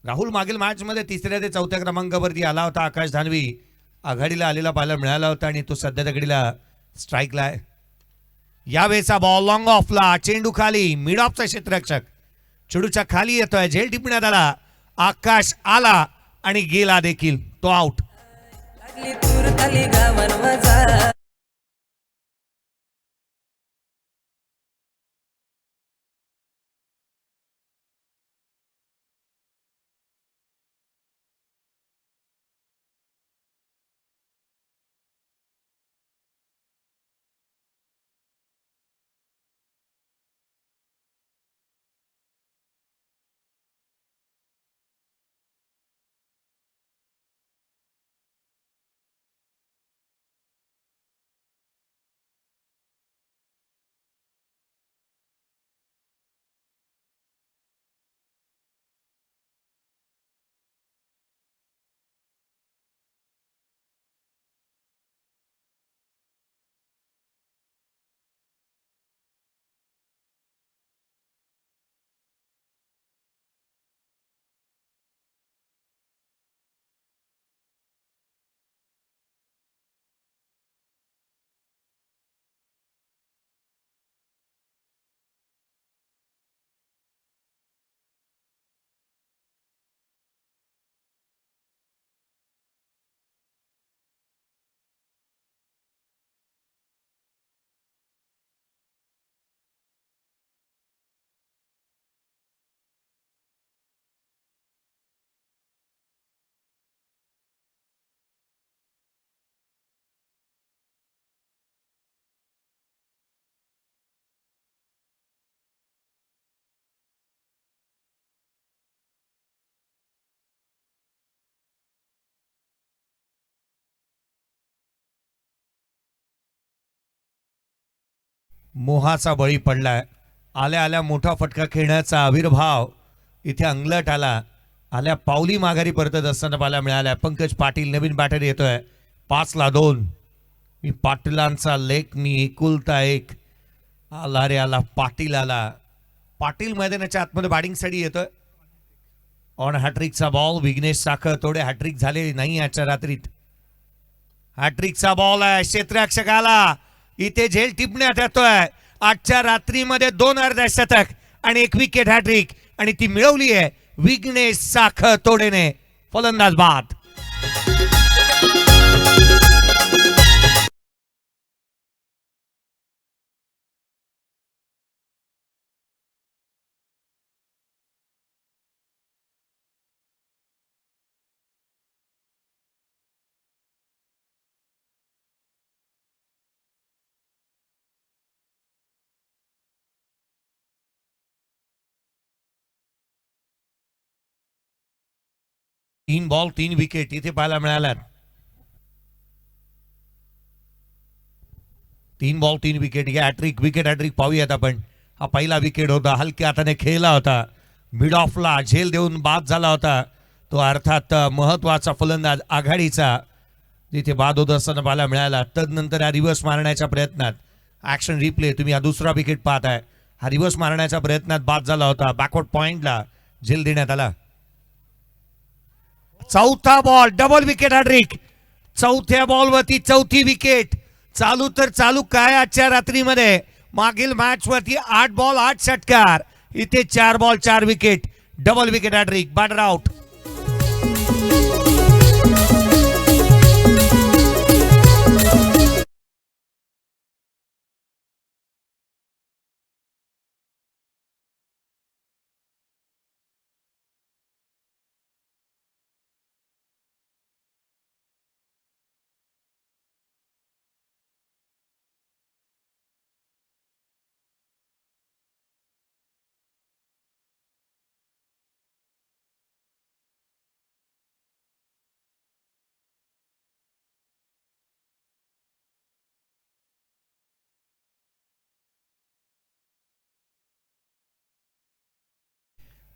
राहुल मागील मॅच मध्ये 3ऱ्या ते 4थ्या क्रमांकावरती आला होता. आकाश धानवी आघाडीला आलेला पाहायला मिळाला होता आणि तो सध्या घडीला स्ट्राईकला आहे. यावेळेचा बॉल लॉंग ऑफला, चेंडू खाली, मिड ऑफचा क्षेत्ररक्षक चेंडूच्या खाली येतोय, झेल टिपण्यात आला. आकाश आला आणि गेला देखील, तो आउट. मोहाचा बळी पडलाय. आल्या आल्या मोठा फटका खेळण्याचा आविर्भाव इथे अंगलट आला. आल्या पावली माघारी परतत असताना पाहायला मिळाल्या. पंकज पाटील नवीन बॅटर येतोय. 5-2. मी पाटीलांचा लेख, मी एकुलता एक. आला रे आला, पाटील आला. पाटील मैदानाच्या आतमध्ये बॅटिंगसाठी येतोय. ऑन हॅट्रिकचा बॉल, विघ्नेश साखर. थोडे हॅट्रिक झाले नाही आजच्या रात्रीत. हॅट्रिकचा बॉल आहे, क्षेत्ररक्षकाला इथे झेल टिपण्यात येतोय. आजच्या रात्रीमध्ये 2 अर्धशतक आणि 1 विकेट हॅट्रिक, आणि ती मिळवली आहे विघ्नेश साखर तोडेने. फलंदाज बाद. तीन बॉल 3 विकेट इथे पाहायला मिळाल्यात. 3 ball 3 wicket. Hat trick, wicket hat trick पाहूयात आपण. हा पहिला विकेट होता, हलक्या हाताने खेळला होता. मिड ऑफला झेल देऊन बाद झाला होता. तो अर्थात महत्वाचा फलंदाज आघाडीचा तिथे बाद होत असताना पाहायला मिळाला. तदनंतर हा रिव्हर्स मारण्याच्या प्रयत्नात, ऍक्शन रिप्ले तुम्ही हा दुसरा विकेट पाहताय, हा रिव्हर्स मारण्याच्या प्रयत्नात बाद झाला होता. बॅकवर्ड पॉइंटला झेल देण्यात आला. चौथा बॉल, डबल विकेट हॅट्रिक. चौथ्या बॉलवरती 4थी विकेट. चालू तर चालू काय आजच्या रात्रीमध्ये. मागील मॅच वरती 8 बॉल 8 षटकार, इथे 4 ball 4 wicket. Double wicket hat trick. Batter out.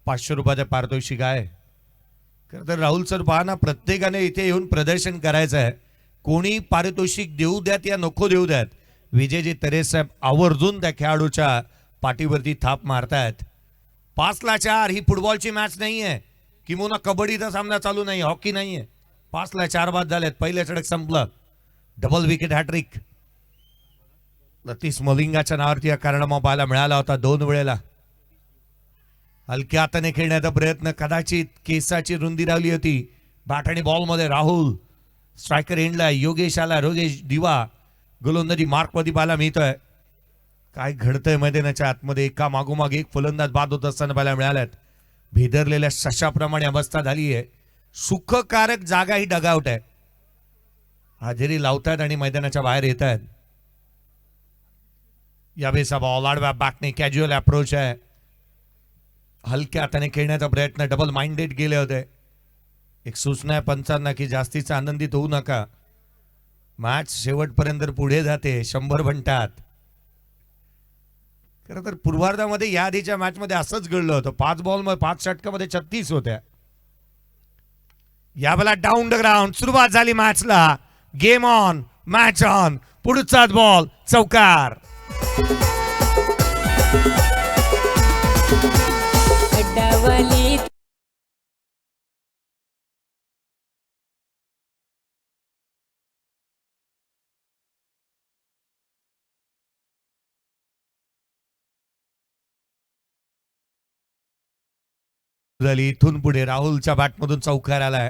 ₹500 पारितोषिक आहे. खरं तर राहुल सर पहा ना, प्रत्येकाने इथे येऊन प्रदर्शन करायचं आहे. कोणी पारितोषिक देऊ द्यात या नको देऊ द्यात, विजयजी तरेसाहेब आवर्जून त्या खेळाडूच्या पाठीवरती थाप मारतायत. 5-4 ही फुटबॉलची मॅच नाही आहे, किंवा कबड्डीचा सामना चालू नाही, हॉकी नाहीये. 5ला 4 बाद झालेत. पहिलं षटक संपलं. डबल विकेट हॅट्रिक लतीश मलिंगाच्या नावावरती या कारनामा पाहायला मिळाला होता 2 वेळेला. हलक्या हाताने खेळण्याचा प्रयत्न, कदाचित केसाची रुंदी राहिली होती. बॅट आणि बॉलमध्ये राहुल, स्ट्रायकर एंडला योगेश आला, योगेश दिवा गोलंदाजी मार्कमध्ये पाहायला मिळतोय. काय घडतंय मैदानाच्या आतमध्ये, एका मागोमाग एक फलंदाज बाद होत असताना पाहायला मिळाल्यात. भेदरलेल्या सशाप्रमाणे अवस्था झाली आहे. सुखकारक जागा ही डगआउट आहे. हजेरी लावतात आणि मैदानाच्या बाहेर येत आहेत. यावेळेचा बॉल आडव्या बॅटने कॅज्युअल अप्रोच आहे. हलक्या हाताने खेळण्याचा प्रयत्न, डबल माइंडेड गेले होते. एक सूचना आहे पंचांना की जास्तीचा आनंदित होऊ नका. मॅच शेवटपर्यंत पुढे जाते, 100 बनतात. खरं तर पूर्वार्धामध्ये या आधीच्या मॅच मध्ये असंच घडलं होतं. 5 बॉल मध्ये 5 षटकामध्ये 36 होत्या. यावेळेला डाऊन द ग्राउंड सुरुवात झाली मॅचला. Game on, match on. पुढचाच बॉल चौकार. अड्डावली झाली. इथून पुढे राहुलच्या बॅटमधून चौकार आलाय.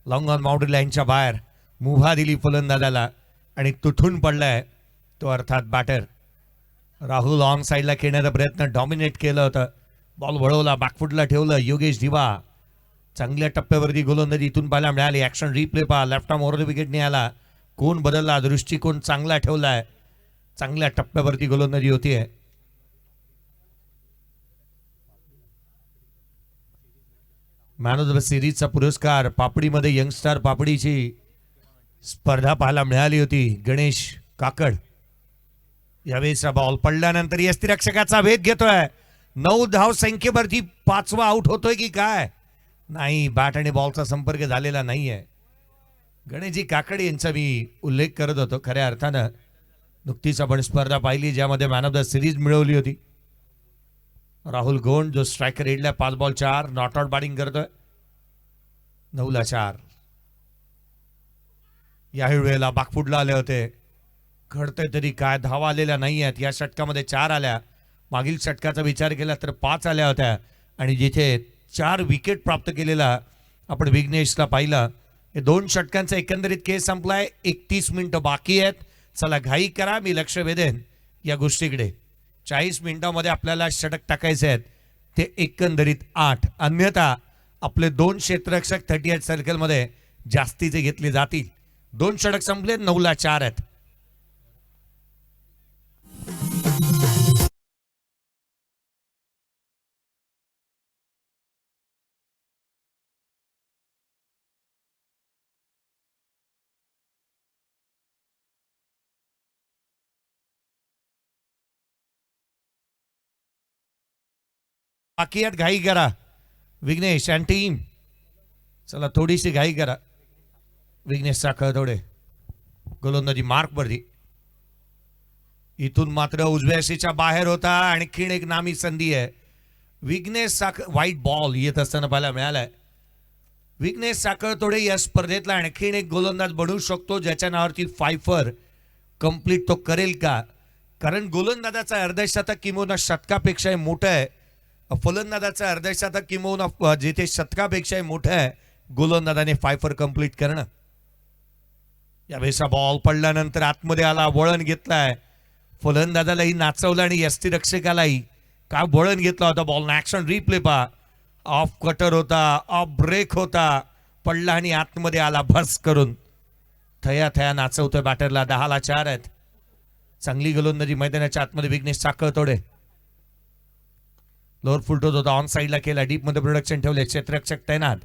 लॉंग ऑन बाउंड्री लाईनच्या बाहेर मुभा दिली फलंदाजाला आणि तुटून पडलाय तो, अर्थात बॅटर. राहुल ऑन साईडला खेळण्याचा प्रयत्न, डॉमिनेट केलं होतं. बॉल वळवला, बॅकफुटला ठेवलं. योगेश दिवा चांगल्या टप्प्यावरती गोलंदाजी इथून पाहायला मिळाली. ऍक्शन रिप्ले पहा. लेफ्ट आर्म ओव्हर द विकेटने आला. कोण बदलला, दृष्टिकोन चांगला ठेवलाय. चांगल्या टप्प्यावरती गोलंदाजी होतीये. मॅन ऑफ द सिरीजचा पुरस्कार पापडीमध्ये यंगस्टार पापडीची स्पर्धा पाहायला मिळाली होती. गणेश काकड. यावेळेचा बॉल पडल्यानंतर यष्टिरक्षकाचा भेद घेतोय. 9 धाव संख्येवरती 5वा आउट होतोय की काय नाही. बॅट आणि बॉलचा संपर्क झालेला नाहीये. गणेशजी काकड यांचा मी उल्लेख करत होतो. खऱ्या अर्थानं नुकतीच आपण स्पर्धा पाहिली ज्यामध्ये मॅन ऑफ द सिरीज मिळवली होती. राहुल गोंड जो striker एडला 5 ball 4 not out batting करतोय. 9ला 4. याही वेळेला बाकफुटला आले होते. घडतंय तरी काय, धावा आलेल्या नाही आहेत. या षटकामध्ये 4 आल्या. मागील षटकाचा विचार केला तर 5 आल्या होत्या. आणि जिथे 4 विकेट प्राप्त केलेला आपण विघ्नेशला पाहिलं. हे 2 षटकांचा एकंदरीत खेळ संपलाय. 31 मिनिटं बाकी आहेत. चला घाई करा, मी लक्ष वेधेन या गोष्टीकडे. 40 मिनिटांमध्ये आपल्याला षटक टाकायचे आहेत. ते एकंदरीत 8. अन्यथा आपले 2 क्षेत्ररक्षक 38 सर्कलमध्ये जास्तीचे घेतले जातील. 2 षटक संपले. 9ला 4 आहेत. बाकी आहेत, घाई करा विघ्नेश अँड टीम. चला थोडीशी घाई करा. विघ्नेश साखळ थोडे गोलंदाजी मार्कवरती. इथून मात्र उजव्या शीच्या बाहेर होता. आणखीन एक नामी संधी आहे. विघ्नेश साखळ व्हाईट बॉल येत असताना पाहायला मिळालाय. विघ्नेश साखळ थोडे या स्पर्धेतला आणखीन एक गोलंदाज बनवू शकतो ज्याच्या नावावरती 5 कंप्लीट तो करेल का. कारण गोलंदाजाचा अर्धशतक किंवा शतकापेक्षाही मोठं आहे. फलंदाजाचा अर्धशतक किंवा जिथे शतकापेक्षाही मोठं आहे गोलंदाजाने 5 कंप्लीट करणं. यावेळेचा बॉल पडल्यानंतर आतमध्ये आला, वळण घेतलाय. फलंदाजालाही नाचवलं आणि यष्टिरक्षकालाही काय वळण घेतला होता. बॉल ऍक्शन रिप्ले पहा. ऑफ कटर होता, ऑफ ब्रेक होता. पडला आणि आतमध्ये आला भस करून. थया थया नाचवतोय बॅटरला. 10ला 4 आहेत. चांगली गोलंदाजी मैदानाच्या आतमध्ये विघ्नेश साखळ थोडे. लोअर फुलटोत होता, ऑन साईडला केला. डीप मध्ये प्रोडक्शन ठेवले. क्षेत्ररक्षक तैनात.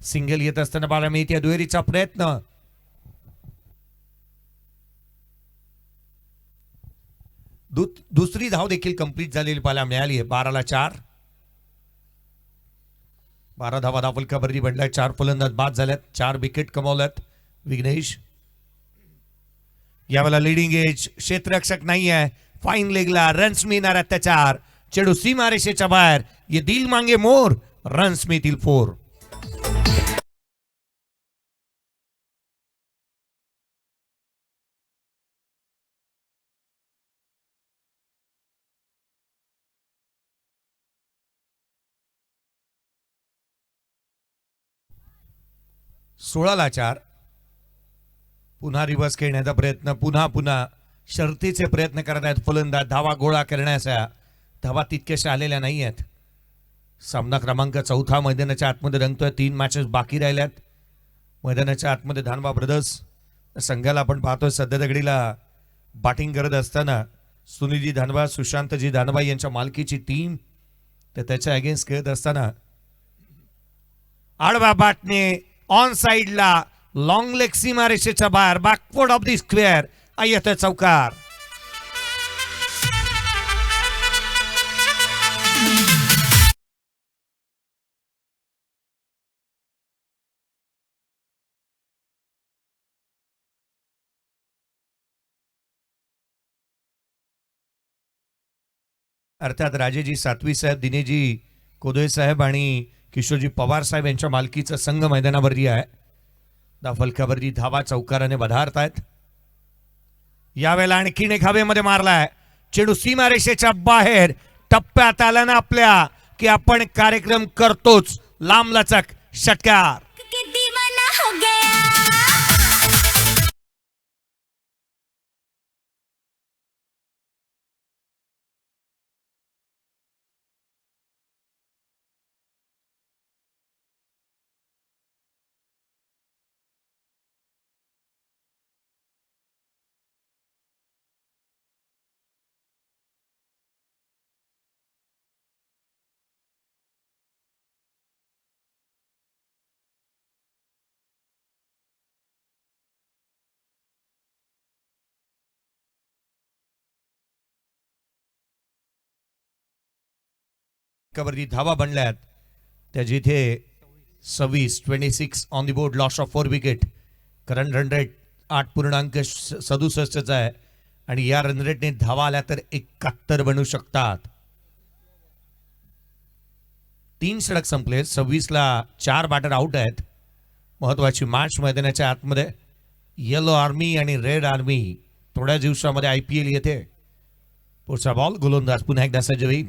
सिंगल येत असताना पाहायला मिळते. दुहेरीचा प्रयत्न. दुसरी धाव देखील कंप्लीट झालेली पाहायला मिळाली आहे. 12ला 4. 12 धावा धावफलकावरती पडलाय. 4 फलंदाज बाद झाल्यात. 4 विकेट कमावल्यात विघ्नेश. यावेळेला लिडिंग एज क्षेत्ररक्षक नाही आहे. फाईन लेगला रन्स मिळणार आहेत त्या 4. चेडू सीमारेषेच्या बाहेर. ये दिल मांगे मोर. रन्स मिळतील 4. 16 ला 4. पुन्हा रिव्हर्स खेळण्याचा प्रयत्न, पुन्हा शर्तीचे प्रयत्न करत आहेत फलंदाज धावा गोळा करण्याचा. धावा तितक्याशा आलेल्या नाही आहेत. सामना क्रमांक 4 मैदानाच्या आतमध्ये रंगतोय. 3 मॅचेस बाकी राहिल्यात. मैदानाच्या आतमध्ये धानबा ब्रदर्स संघाला आपण पाहतोय सध्या घडीला बॅटिंग करत असताना सुनीलजी धानबा, सुशांतजी धानबा यांच्या मालकीची टीम तर त्याच्या अगेन्स्ट खेळत असताना आडवा बाटने ऑन साइडला लॉंग लेग सीमारेषेच्या बाहेर बॅकवर्ड ऑफ दी स्क्वेअर येतोय चौकार. अर्थात राजेजी सातवी साहेब, दिनेजी कोदळे साहेब आणि किशोरजी पवार साहेब यांच्या मालकीचा संघ मैदानावरती आहे. फलकावरती धावा चौकाराने बधारतायत. यावेळेला आणखीन एक हवेमध्ये मारलाय चेंडू सीमारेषेच्या बाहेर. टप्प्यात आला ना आपल्या की आपण कार्यक्रम करतोच. लांबलचक षटकार. कि दीवाना हो गया. वरती धावा बनल्यात त्या जिथे 26 on the board. Loss of 4 wicket. Current run rate 8.67 आहे आणि या रन रेटने धावा आल्या तर 71 बनू शकतात. 3 षटक संपले. 26 ला 4 बॅटर आउट आहेत. महत्वाची मॅच मैदानाच्या आतमध्ये. येलो आर्मी आणि रेड आर्मी थोड्या दिवसामध्ये IPL येते. पुढचा बॉल गोलंदाज पुन्हा एकदा सज्ज होईल.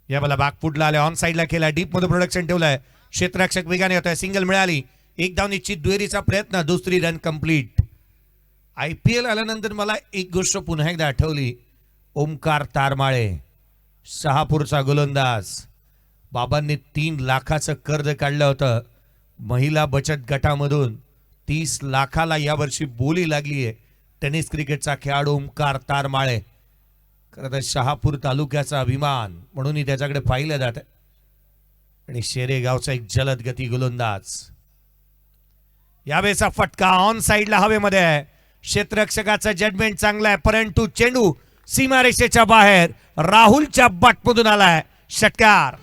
या बाला बॅकफुटला आले. ऑन साइडला केला. डीप मध्ये प्रोडक्शन ठेवलंय. क्षेत्ररक्षक वेगाने होतोय. सिंगल मिळाली. एक धाव निश्चित. दुहेरीचा प्रयत्न. दुसरी रन कंप्लीट. IPL आल्यानंतर मला एक गोष्ट पुन्हा एकदा आठवली. ओमकार तारमाळे, शहापूरचा गोलंदाज. बाबांनी 3 लाखाचं कर्ज काढलं होतं महिला बचत गटामधून. 30 लाखाला यावर्षी बोली लागली आहे. टेनिस क्रिकेटचा खेळाडू ओमकार तारमाळे. खरं तर शहापूर तालुक्याचा अभिमान म्हणूनही त्याच्याकडे पाहिलं जात. आणि शेरेगावचा एक जलद गती गोलंदाज. यावेळेचा फटका ऑन साइडला हवेमध्ये आहे. क्षेत्ररक्षकाचं जजमेंट चांगलं आहे परंतु चेंडू सीमारेषेच्या बाहेर. राहुलच्या बटमधून आलाय. षटकार.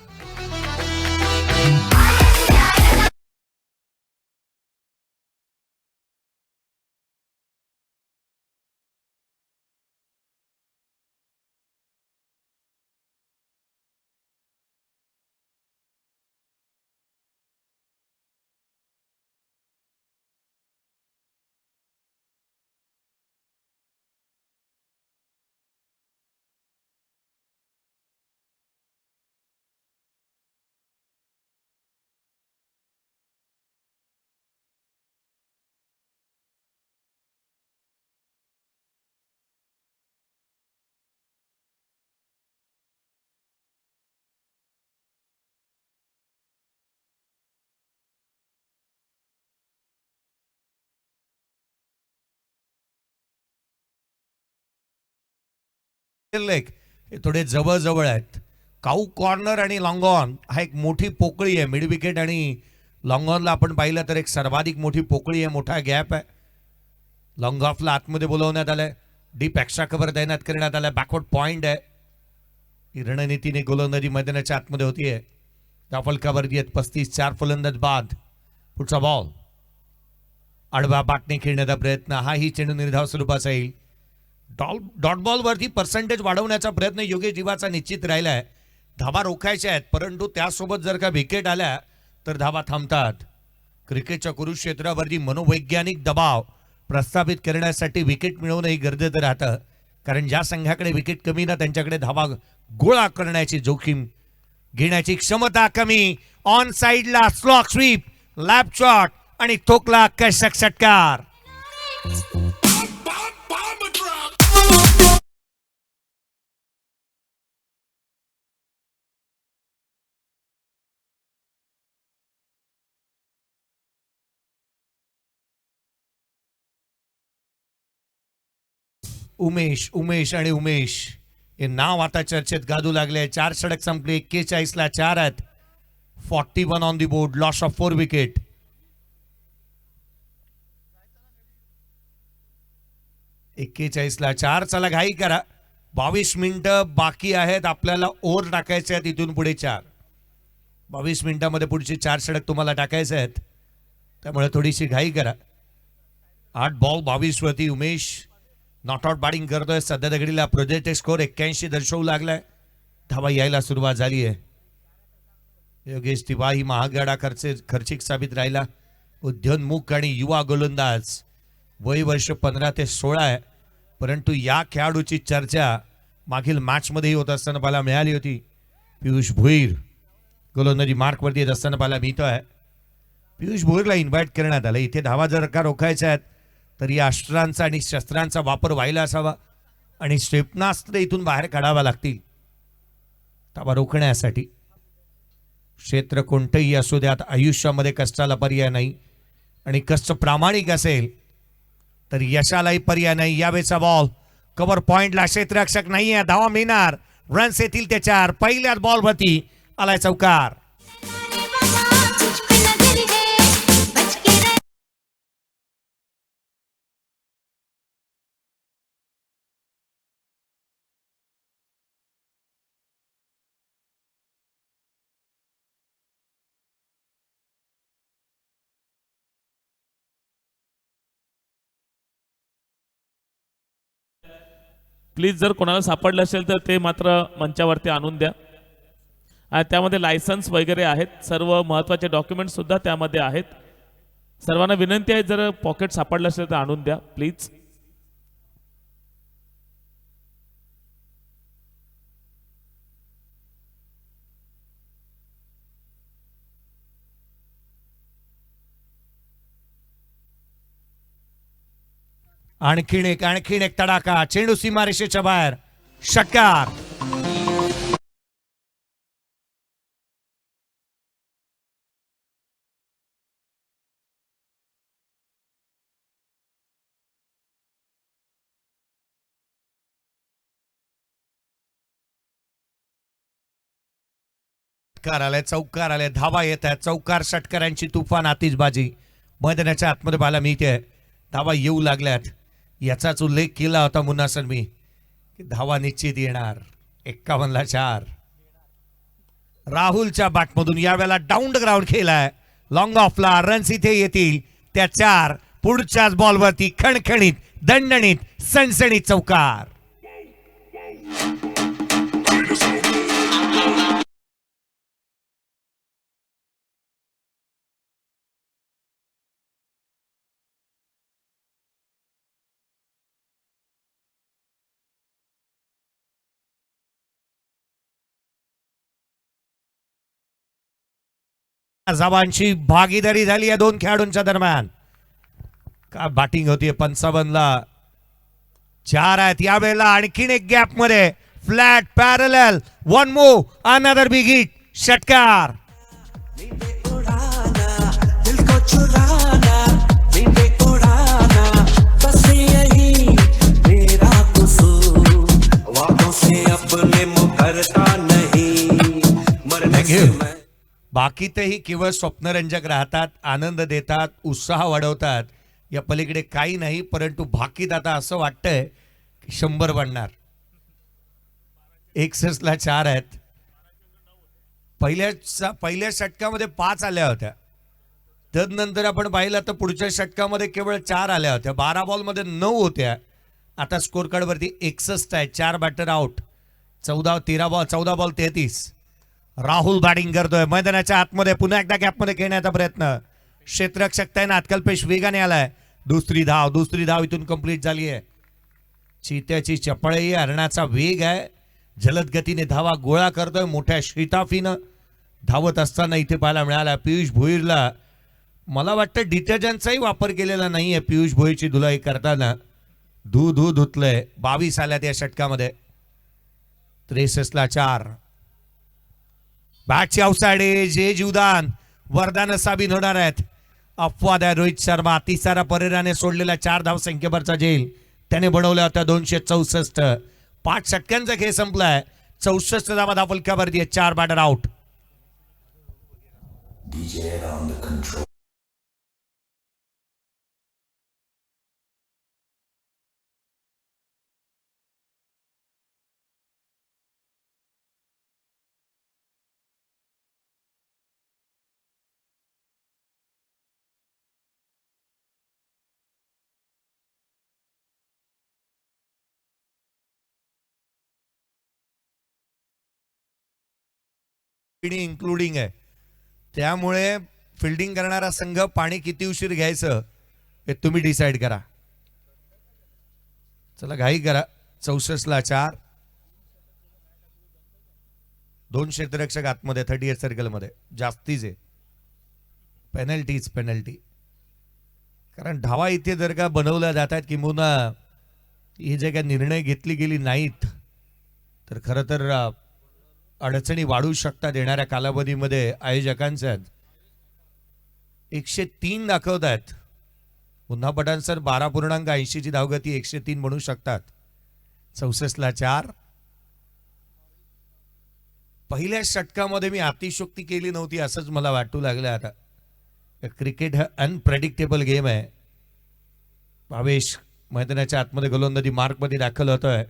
लेग हे थोडे जवळ आहेत. काऊ कॉर्नर आणि लॉंग ऑन हा एक मोठी पोकळी आहे. मिड विकेट आणि लॉंग ऑनला आपण पाहिलं तर एक सर्वाधिक मोठी पोकळी आहे. मोठा गॅप आहे. लॉंग ऑफला आतमध्ये बोलवण्यात आलंय. डीप एक्स्ट्रा कव्हर तैनात करण्यात आलाय. बॅकवर्ड पॉइंट आहे. ही रणनीतीने गोलंदाजी मैदानाच्या आतमध्ये होतीये. फलकावरती आहेत 35. 4 फलंदाज बाद. पुढचा बॉल. आडवा बाटने खेळण्याचा प्रयत्न. हाही चेंडू निर्धाव स्वरूपाचा येईल. डॉट बॉल वरती पर्सेंटेज वाढवण्याचा प्रयत्न योगेश जीवाचा निश्चित राहिलाय. धावा रोखायच्या आहेत परंतु त्यासोबत जर का विकेट आल्या तर धावा थांबतात. क्रिकेटच्या कुरुक्षेत्रावरती मनोवैज्ञानिक दबाव प्रस्थापित करण्यासाठी विकेट मिळवणंही गरजेचं राहतं. कारण ज्या संघाकडे विकेट कमी ना त्यांच्याकडे धावा गोळा करण्याची जोखीम घेण्याची क्षमता कमी. ऑन साइडला स्लॉक स्वीप लॅप शॉट आणि ठोकला कर्षक षटकार. उमेश उमेश आणि उमेश हे नाव आता चर्चेत गाजू लागले. 4 षटक संपले. 41 ला 4 आहेत. 41 on the board. Loss of 4 wicket. ला 4. चला घाई करा. 22 मिनिटं बाकी आहेत. आपल्याला ओव्हर टाकायचे आहेत इथून पुढे 4. 22 मिनिटांमध्ये पुढचे 4 षटक तुम्हाला टाकायचे आहेत. त्यामुळे थोडीशी घाई करा. 8 बॉल 22 वरती उमेश नॉट आउट बॅटिंग करतोय. सध्या दगडीला प्रोजेक्टेड स्कोर 81 दर्शवू लागलाय. धावा यायला सुरुवात झाली आहे. योगेश तिवारी महागडा खर्चिक साबित राहिला. उद्योन्मुख आणि युवा गोलंदाज. वय वर्ष 15 ते 16 आहे. परंतु या खेळाडूची चर्चा मागील मॅचमध्येही होत असताना पाहायला मिळाली होती. पियुष भोईर गोलंदाजी मार्कवरती येत असताना पाहायला मिळतोय. पियुष भोईरला इन्व्हाइट करण्यात आलं. इथे धावा जर का रोखायच्या आहेत तर या अस्त्रांचा आणि शस्त्रांचा वापर व्हायला असावा आणि क्षेपणास्त्र इथून बाहेर काढावा लागतील धावा रोखण्यासाठी. क्षेत्र कोणतंही असू द्यात आयुष्यामध्ये कष्टाला पर्याय नाही आणि कष्ट प्रामाणिक असेल तर यशालाही पर्याय नाही. यावेळेचा बॉल कव्हर पॉइंटला क्षेत्ररक्षक नाहीये. धावा मिळणार. रन्स येतील ते 4. पहिल्याच बॉलवरती आलाय चौकार. तुझको नजर है बच के रह. प्लीज जर कोणाला सापडलं असेल तर ते मात्र मंचावरती आणून द्या. आणि त्यामध्ये लायसन्स वगैरे आहेत. सर्व महत्त्वाचे डॉक्युमेंट्स सुद्धा त्यामध्ये आहेत. सर्वांना विनंती आहे जर पॉकेट सापडलं असेल तर आणून द्या प्लीज. आणखीन एक तडाखा. चेंडू सीमारेषेच्या बाहेर. षटकार. चौकार आले. धावा येत आहेत. चौकार षटकारांची तुफान आतिषबाजी मैदानाच्या आतमध्ये पाहायला मिळते. धावा येऊ लागल्यात. याचाच उल्लेख केला होता मुन्ना सलमी की धावा निश्चित येणार. 51 ला 4. राहुलच्या बॅटमधून यावेळेला डाऊन द ग्राउंड खेळलाय. लॉंग ऑफला रन्स इथे येतील त्या 4. पुढच्याच बॉलवरती खणखणीत दणदणीत सणसणीत चौकार. जवानची भागीदारी झाली या दोन खेळाडूंच्या दरम्यान. का बॅटिंग होती. 55 ला 4 आहेत. यावेळेला आणखीन एक गॅप मध्ये flat parallel. One move another big hit. षटकार. बाकीतही केवळ स्वप्नरंजक राहतात. आनंद देतात. उत्साह वाढवतात. या पलीकडे काही नाही. परंतु बाकीत आता असं वाटतंय की 100 बनणार. 61 ला 4 आहेत. पहिल्या षटकामध्ये 5 आल्या होत्या. तदनंतर आपण पाहिलं तर पुढच्या षटकामध्ये केवळ 4 आल्या होत्या. 12 बॉलमध्ये 9 होत्या. आता स्कोर कार्ड वरती 61 आहे. 4 batter out. 14 ball 33. Rahul batting करतोय. मैदानाच्या आतमध्ये पुन्हा एकदा गॅपमध्ये खेळण्याचा प्रयत्न. क्षेत्ररक्षक तैनात. कल्पेश वेगाने आलाय. दुसरी धाव इथून कंप्लीट झाली आहे. चित्याची चपळई. हरणाचा वेग आहे. जलद गतीने धावा गोळा करतोय. मोठ्या शिताफीनं धावत असताना इथे पाहायला मिळाला. पियुष भोईरला मला वाटतं डिटर्जंटचाही वापर केलेला नाहीये पियुष भोईची धुलाई करताना. धुतलंय. 22 आल्यात या षटकामध्ये. 63 ला 4. बॅटची आउटसाइड एज हे जीवदान वरदान साबित होणार आहेत. अपवाद आहे रोहित शर्मा. तिसारा परेराने सोडलेला 4 धावसंख्येवरचा झेल त्याने बनवल्या होत्या 264. 5 षटकांचा खेळ संपलाय. 64 धावा धावफलकावरती आहे. 4 बॅटर आउट. इन्क्लुडिंग आहे. त्यामुळे फिल्डिंग करणारा संघ पाणी किती उशीर घ्यायचं हे तुम्ही डिसाईड करा. चला घाई करा. 64 ला 4. 2 क्षेत्ररक्षक आतमध्ये 38 सर्कलमध्ये जास्तीच आहे. पेनल्टी. कारण धावा इथे जर का बनवल्या जातात किंवा हे जे काय निर्णय घेतली गेली नाहीत तर खरं तर अडचणी वाढू शकतात येणाऱ्या कालावधीमध्ये. आयोजकांच्या 103 दाखवत आहेत. पुन्हा पटांसर 12.80 ची धावगती 103 म्हणू शकतात. 64 ला 4. पहिल्या षटकामध्ये मी अतिशयोक्ती केली नव्हती असंच मला वाटू लागलं. आता क्रिकेट हा अनप्रेडिक्टेबल गेम आहे. भावेश मैदानाच्या आतमध्ये गोलंदाजी मार्कमध्ये दाखल होतोय.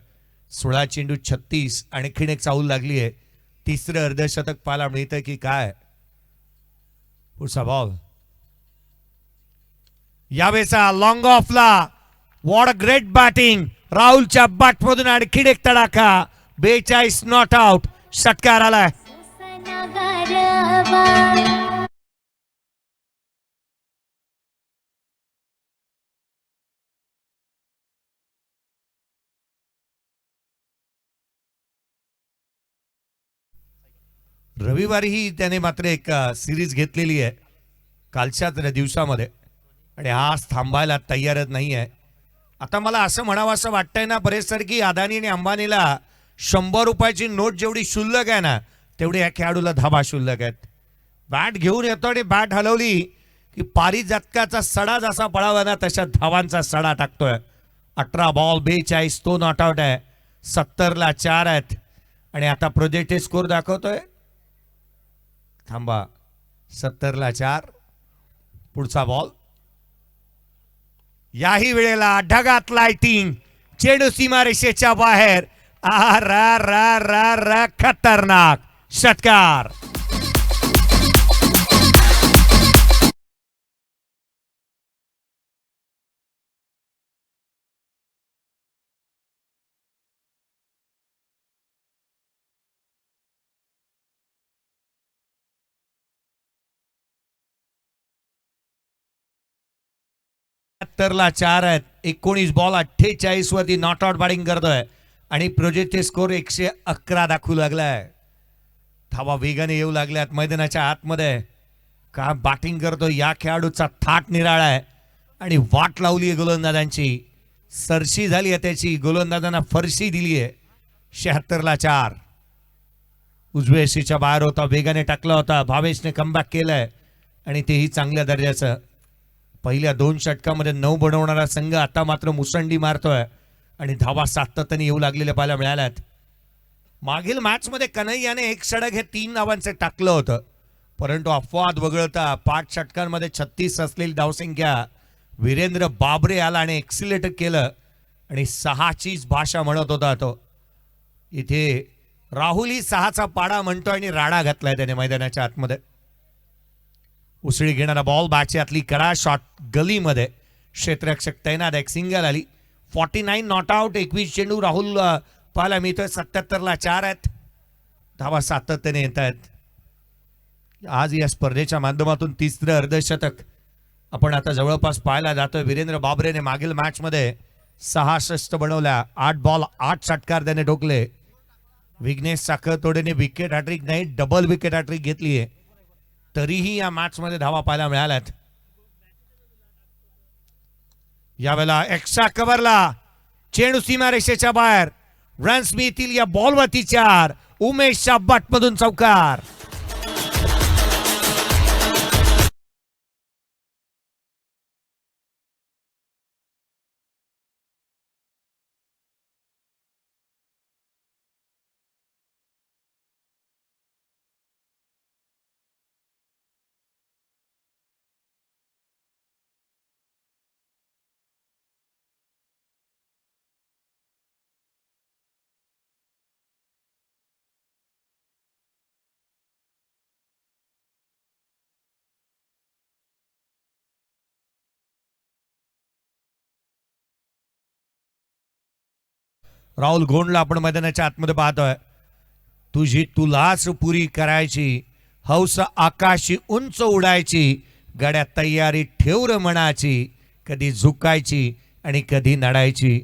16 चेंडू 36. आणखीन एक चाऊल लागली आहे. तिसरं अर्धशतक पाहायला मिळतंय की काय. पुढचा बॉल यावेळेचा लॉंग ऑफला. What a great batting. राहुलच्या बॅटमधून आणखीन एक तडाखा. 42 नॉट आउट. षटकार आलाय. रविवारीही त्याने मात्र एक सिरीज घेतलेली आहे कालच्याच दिवसामध्ये आणि आज थांबायला तयारच नाही आहे. आता मला असं म्हणावं असं वाटतंय ना परेश सर की अदानी आणि अंबानीला 100 रुपयाची नोट जेवढी शुल्लक आहे ना तेवढी या खेळाडूला धाबा शुल्लक आहेत. बॅट घेऊन येतो आणि बॅट हलवली की पारिजातकाचा सडा जसा पळावा ना तशा धावांचा सडा टाकतोय. 18 बॉल 42. तो नॉट आउट आहे. 70 ला 4 आहेत आणि आता प्रोजेक्टेड स्कोर दाखवतोय. थांबा. 70 ला 4. पुढचा बॉल. याही वेळेला ढगात लाइटिंग. चेंडू सीमारेषेच्या बाहेर. रा खतरनाक. षटकार. ला 4 आहेत. 19 बॉल 48 वरती नॉट आउट बॅटिंग करतोय आणि प्रोजेक्ट स्कोर 111 दाखवू लागलाय. धावा वेगाने येऊ लागल्यात मैदानाच्या आतमध्ये. का बॅटिंग करतो या खेळाडूचा थाट निराळा आहे आणि वाट लावली आहे गोलंदाजांची. सरशी झाली आहे त्याची. गोलंदाजांना फरशी दिली आहे. 76 ला 4. उजव्या यशीच्या बाहेर होता. वेगाने टाकला होता. भावेशने कमबॅक केलंय आणि तेही चांगल्या दर्जाचं. पहिल्या 2 षटकामध्ये 9 बनवणारा संघ आता मात्र मुसंडी मारतोय आणि धावा सातत्याने येऊ लागलेल्या पाहायला मिळाल्यात. मागील मॅचमध्ये कन्हैयाने 1 षटक हे 3 धावांचे टाकलं होतं परंतु अपवाद वगळता 5 षटकांमध्ये 36 असलेली धावसंख्या वीरेंद्र बाबरे आला आणि एक्सिलेट केलं आणि 6चीच भाषा म्हणत होता तो. इथे राहुल 6चा पाडा म्हणतोय आणि राडा घातलाय त्याने मैदानाच्या आतमध्ये. उसळी घेणारा बॉल बॅटची आतली कडा. शॉट गलीमध्ये. क्षेत्ररक्षक तैनात. एक सिंगल आली. 49 नॉट आउट. 21 चेंडू राहुल पाहायला मिळतोय. 77 ला 4 आहेत. धावा सातत्याने येत आहेत. आज या स्पर्धेच्या माध्यमातून तिसरं अर्धशतक आपण आता जवळपास पाहायला जातोय. वीरेंद्र बाबरेने मागील मॅच मध्ये 66 बनवल्या. 8 बॉल 8 षटकार त्याने ठोकले. विघ्नेश साखरतोडेने विकेट हॅट्रिक नाही डबल विकेट हॅट्रिक घेतलीये तरीही या मॅच मध्ये धावा पाहायला मिळाल्यात. यावेळेला एक्स्ट्रा कव्हरला चेंडू सीमारेषेच्या बाहेर. रन्स मिळतील या बॉलवरती 4. उमेशच्या बटमधून चौकार. राहुल गोंडला आपण मैदानाच्या आतमध्ये पाहतोय. तुलाच पुरी करायची, हौस आकाशी उंच उडायची, गड्या तयारी ठेवर मनाची, कधी झुकायची आणि कधी नडायची.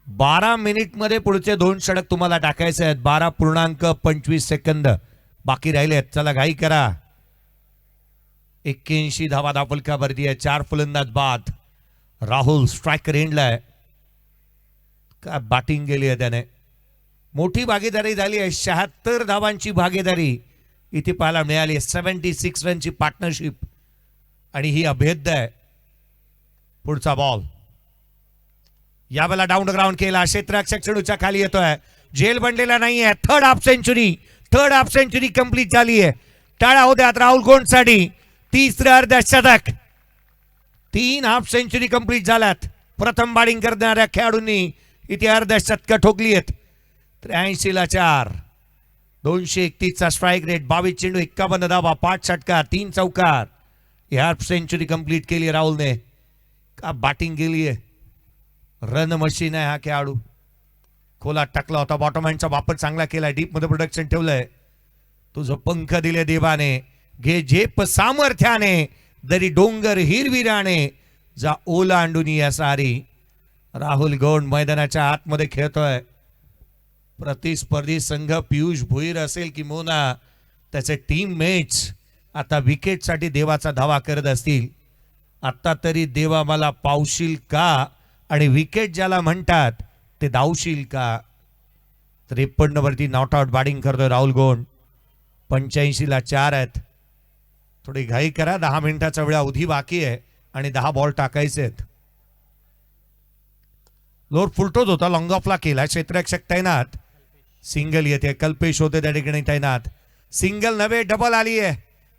12 मिनिटमध्ये पुढचे 2 षटक तुम्हाला टाकायचे आहेत. 12.25 सेकंद बाकी राहिलेत. चला घाई करा. 81 धावा धापलकावरती आहे. 4 फलंदाज बाद. राहुल स्ट्रायकर एंडलाय. काय बॅटिंग केली आहे त्याने. मोठी भागीदारी झाली आहे. 76 धावांची भागीदारी इथे पाहायला मिळाली. 76 रनची पार्टनरशिप आणि ही अभेद्य आहे. पुढचा बॉल यावेळेला डाऊन ग्राउंड केला. क्षेत्ररक्षक चेंडूच्या खाली येतोय. झेल बनलेला नाहीये. थर्ड हाफ सेंचुरी कंप्लीट झाली आहे. टाळ्या होत्यात राहुल गोंडसाठी. तिसरं अर्धशतक. 3 हाफ सेंचुरी कंप्लीट झाल्यात. प्रथम बॅटिंग करणाऱ्या खेळाडूंनी इथे अर्धशतक ठोकली आहेत. 83ला 4. 231चा स्ट्राईक रेट. 22 चेंडू 51 धावा, 5 षटकार, 3 चौकार. हाफ सेंचुरी कंप्लीट केली राहुलने. का बॅटिंग केली आहे. रन मशीन आहे हा खेळाडू. खोलात टाकला होता. बॉटम हँडचा वापर चांगला केला. डीप मध्ये प्रोडक्शन ठेवलंय. तुझं पंख दिले देवाने, घे झेप सामर्थ्याने, दरी डोंगर हिरविराने, जा ओलांडून या सारी. राहुल गोंड मैदानाच्या आतमध्ये खेळतोय. प्रतिस्पर्धी संघ पियुष भोईर असेल की मोना त्याचे टीम मेट्स आता विकेटसाठी देवाचा धावा करत असतील. आता तरी देवा मला पावशील का, आणि विकेट ज्याला म्हणतात ते धावशील का. 53 वरती नॉट आउट बॅटिंग करतोय राहुल गोंड. 85ला 4 आहेत. थोडी घाई करा. 10 मिनिटाचा वेळ अवधी बाकी आहे आणि 10 बॉल टाकायचे आहेत. लोर फुलटोच होता. लॉंग ऑफला केला. क्षेत्ररक्षक तैनात. सिंगल येते. कल्पेश होते त्या ठिकाणी तैनात. सिंगल नव्हे डबल आली आहे.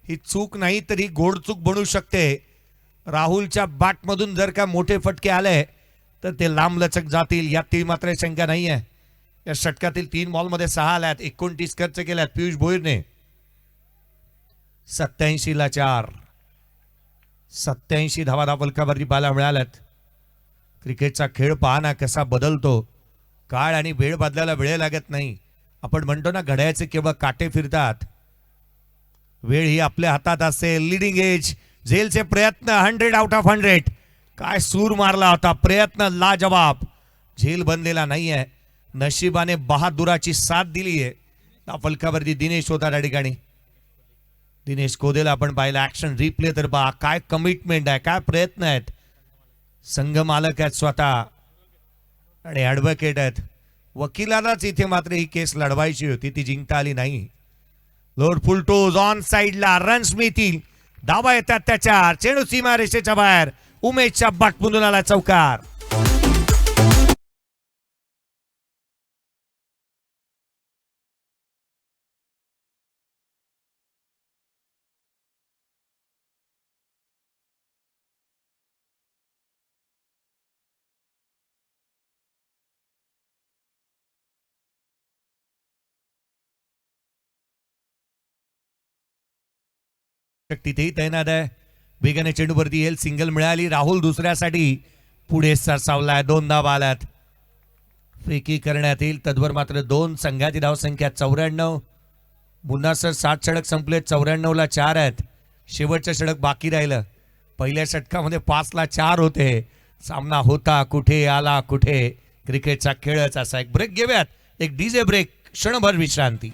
ही चूक नाही तर ही गोड चूक बनू शकते. राहुलच्या बॅटमधून जर का मोठे फटके आले तर ते लांब लचक जातील यातील मात्र शंका नाही आहे. या षटकातील 3 बॉलमध्ये 6 आल्यात. 29 खर्च केल्यात पियुष भोईरने. 87ला 4. 87 धावा धापलकावरती पाहायला मिळाल्यात. क्रिकेटचा खेळ पहा ना कसा बदलतो. काळ आणि वेळ बदलायला वेळ लागत नाही. आपण म्हणतो ना घड्याळाचे केवळ काटे फिरतात. वेळ ही आपल्या हातात असते. Leading age. झेलचे प्रयत्न 100 आउट ऑफ 100. काय सूर मारला होता. प्रयत्न लाजवाब. झेल बनलेला नाहीये. नशिबाने बहादुराची साथ दिली आहे. फलकावरती दिनेश होता त्या ठिकाणी. दिनेश कोदेला आपण पाहिला. ऍक्शन रिप्ले तर पहा. काय कमिटमेंट आहे, काय प्रयत्न आहेत. संघ मालक आहेत स्वतः आणि ॲडव्होकेट आहेत. वकिलालाच इथे मात्र ही केस लढवायची होती, ती जिंकता आली नाही. लोड फुलटोज ऑन साइडला. रन्स मिळतील. धावा येतात त्याच्या. चेंडू सीमा रेषेच्या बाहेर. उमेशच्या बटमधून आला चौकार. तिथेही तैनात आहे. वेगाने चेंडूवरती येईल. सिंगल मिळाली. राहुल दुसऱ्यासाठी पुढे सरसावलाय. 2 धावा आल्यात. फेकी करण्यात येईल. तद्वर मात्र 2 संघाची धावसंख्या 94. पुन्हा सर 7 षटक संपले. 94ला 4 आहेत. शेवटचं षटक बाकी राहिलं. पहिल्या षटकामध्ये 5ला 4 होते. सामना होता कुठे, आला कुठे. क्रिकेटचा खेळच असा. एक ब्रेक घेऊयात. एक डीजे ब्रेक. क्षणभर विश्रांती.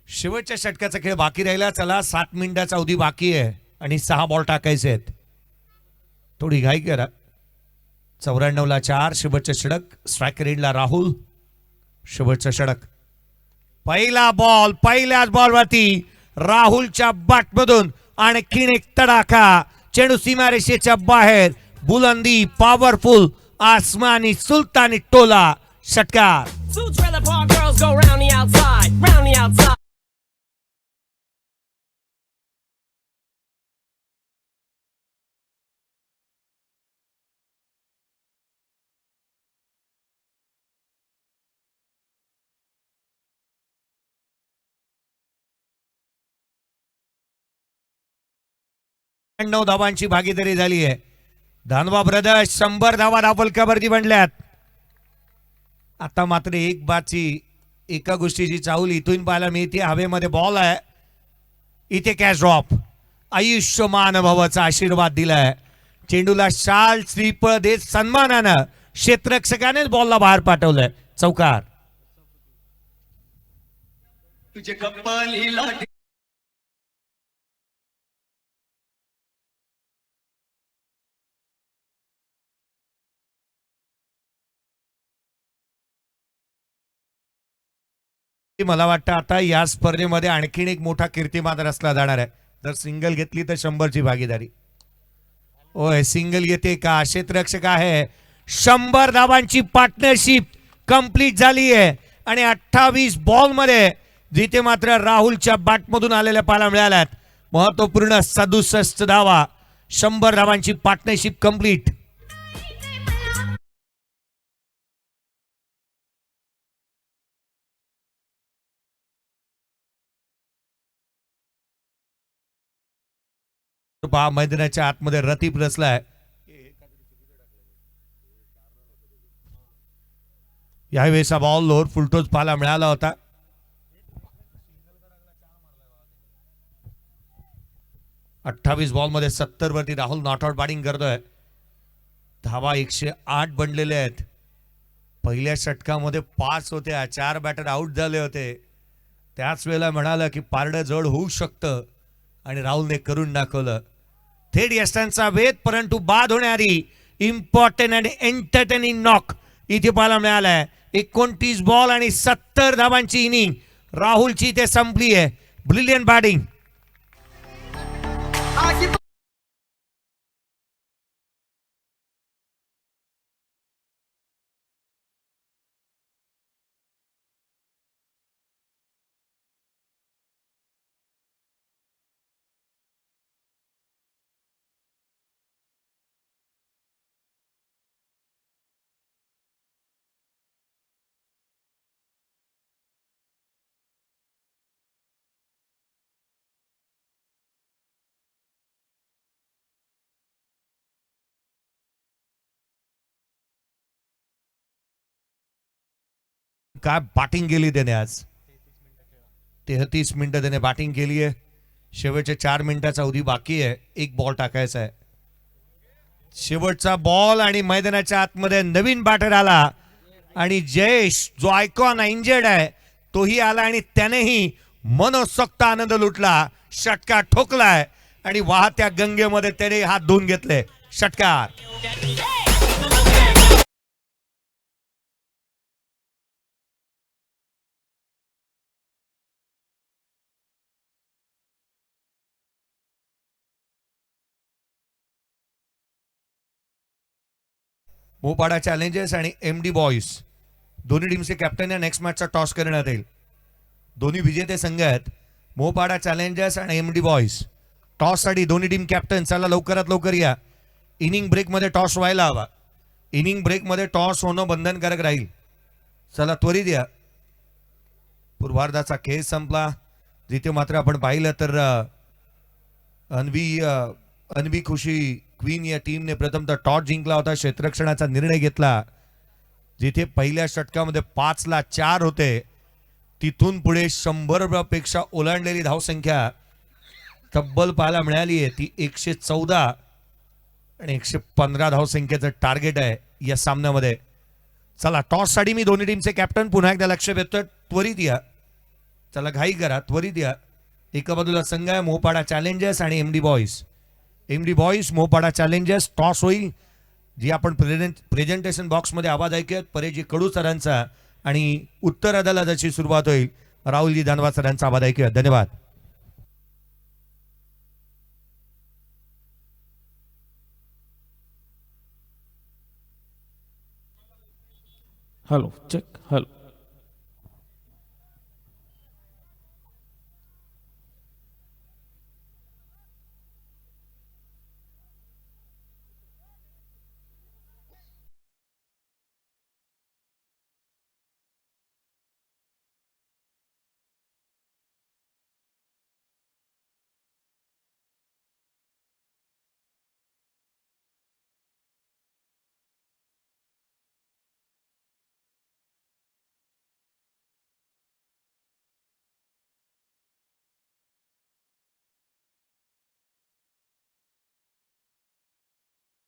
शेवटच्या षटकाचा खेळ बाकी राहिला. चला 7 मिनिटाचा अवधी बाकी आहे आणि 6 बॉल टाकायचे आहेत. थोडी घाई करा. 94ला 4 शेवटचे षटक. स्ट्रायकर एंडला राहुल. शेवटचं षटक. पहिला बॉल पहिल्याच बॉलवरती राहुलच्या बॅटमधून आणखीन एक तडाखा. चेंडू सीमारेषेच्या बाहेर. बुलंदी पॉवरफुल आसमानी सुलतानी टोला. षटकार. Two trailer park girls go round the outside, round the outside. धावांची भागीदारी झाली आहे. धानवा ब्रदर्स 100 धावा धावफलकावरती बनल्यात. आता मात्र एक बाची एका गोष्टीची चाहूल इथून पाहायला मिळते. हवेमध्ये बॉल आहे. इथे कॅच ड्रॉप. आयुष्यमान भवाचा आशीर्वाद दिलाय. चेंडूला शाल श्रीफळ देत सन्मानानं क्षेत्ररक्षकानेच बॉलला बाहेर पाठवलंय. चौकार. तुझे कप्पल ही लाठी मला वाटतं आता या स्पर्धेमध्ये आणखीन एक मोठा कीर्तिमान रचला जाणार आहे. जर सिंगल घेतली तर 100ची भागीदारी. ओय सिंगल येते का. क्षेत्ररक्षक आहे. 100 धावांची पार्टनरशिप कंप्लीट झाली आहे आणि 28 बॉल मध्ये जिथे मात्र राहुलच्या बॅटमधून आलेल्या पाहायला मिळाल्यात. महत्वपूर्ण 67 धावा. 100 धावांची पार्टनरशिप कंप्लीट. पहा मैदानाच्या आतमध्ये रतीप रचलाय. यावेळेचा बॉल लोअर फुलटोज पाहायला मिळाला होता. अठ्ठावीस बॉल मध्ये 70 वरती राहुल नॉट आउट बॅटिंग करतोय. धावा 108 बनलेले आहेत. पहिल्या षटकामध्ये 5 होत्या. 4 बॅटर आउट झाले होते. त्याच वेळेला म्हणाला की पारडं जड होऊ शकतं आणि राहुलने करून दाखवलं. थेट यष्टांचा वेध परंतु बाद होणारी इम्पॉर्टंट आणि एंटरटेनिंग नॉक इथे पाहायला मिळालाय. 29 बॉल आणि 70 धावांची इनिंग राहुलची इथे संपली आहे. Brilliant batting. काय बॅटिंग केली त्याने आज. 33 मिनिटं त्याने बॅटिंग केली आहे. शेवटच्या 4 मिनिटाचा अवधी बाकी आहे. एक बॉल टाकायचा आहे. शेवटचा बॉल आणि मैदानाच्या आतमध्ये नवीन बॅटर आला आणि जयेश जो आयकॉन इंजर्ड आहे तोही आला आणि त्यानेही मनोसक्त आनंद लुटला. षटकार ठोकलाय आणि वाहत्या गंगेमध्ये त्याने हात धुवून घेतले. षटकार. मोपाडा चॅलेंजर्स आणि एमडी बॉईज दोन्ही टीमचे कॅप्टन या नेक्स्ट मॅचचा टॉस करण्यात येईल. दोन्ही विजेते संघ आहेत. मोपाडा चॅलेंजर्स आणि एमडी बॉईज. टॉससाठी दोन्ही टीम कॅप्टन. चला लवकरात लवकर या. इनिंग ब्रेकमध्ये टॉस व्हायला हवा. इनिंग ब्रेकमध्ये टॉस होणं बंधनकारक राहील. चला त्वरित या. पूर्वार्धाचा खेळ संपला. जिथे मात्र आपण पाहिलं तर अन्वी खुशी क्वीन या टीमने प्रथमतः टॉस जिंकला होता. क्षेत्ररक्षणाचा निर्णय घेतला. जिथे पहिल्या षटकामध्ये 5ला 4 होते तिथून पुढे 100 पेक्षा ओलांडलेली धावसंख्या तब्बल पाहायला मिळाली आहे. ती 114 आणि 115 धावसंख्येचं टार्गेट आहे या सामन्यामध्ये. चला टॉस साठी मी दोन्ही टीमचे कॅप्टन पुन्हा एकदा लक्ष देतोय. त्वरित या. चला घाई करा, त्वरित या. एका बाजूला संघ आहे मोहपाडा चॅलेंजर्स आणि MD boys. MD boys Mohpada challengers toss होईल. जी आपण प्रेझेंटेशन बॉक्समध्ये आवाज ऐकूयात परेजी कडू सरांचा आणि उत्तरादाला जशी सुरुवात होईल राहुलजी दानवा सरांचा आवाज ऐकूयात. धन्यवाद. Hello check hello.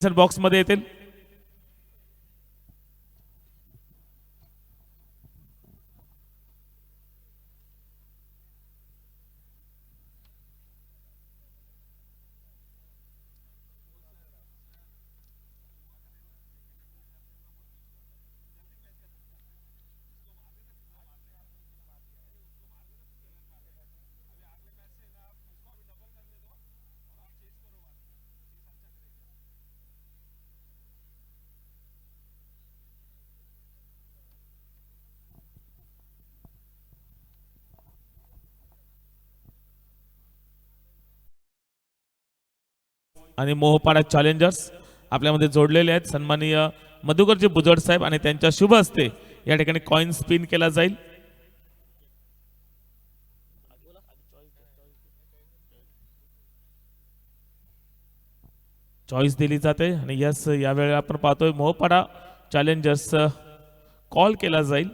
बॉक्स मध्ये येतील. आणि मोहपाडा चॅलेंजर्स आपल्यामध्ये जोडलेले आहेत. सन्माननीय मधुकरजी बुजड साहेब आणि त्यांच्या शुभ हस्ते या ठिकाणी कॉइन स्पिन केला जाईल. चॉईस दिली जाते आणि यस यावेळी आपण पाहतोय मोहपाडा चॅलेंजर्स कॉल केला जाईल.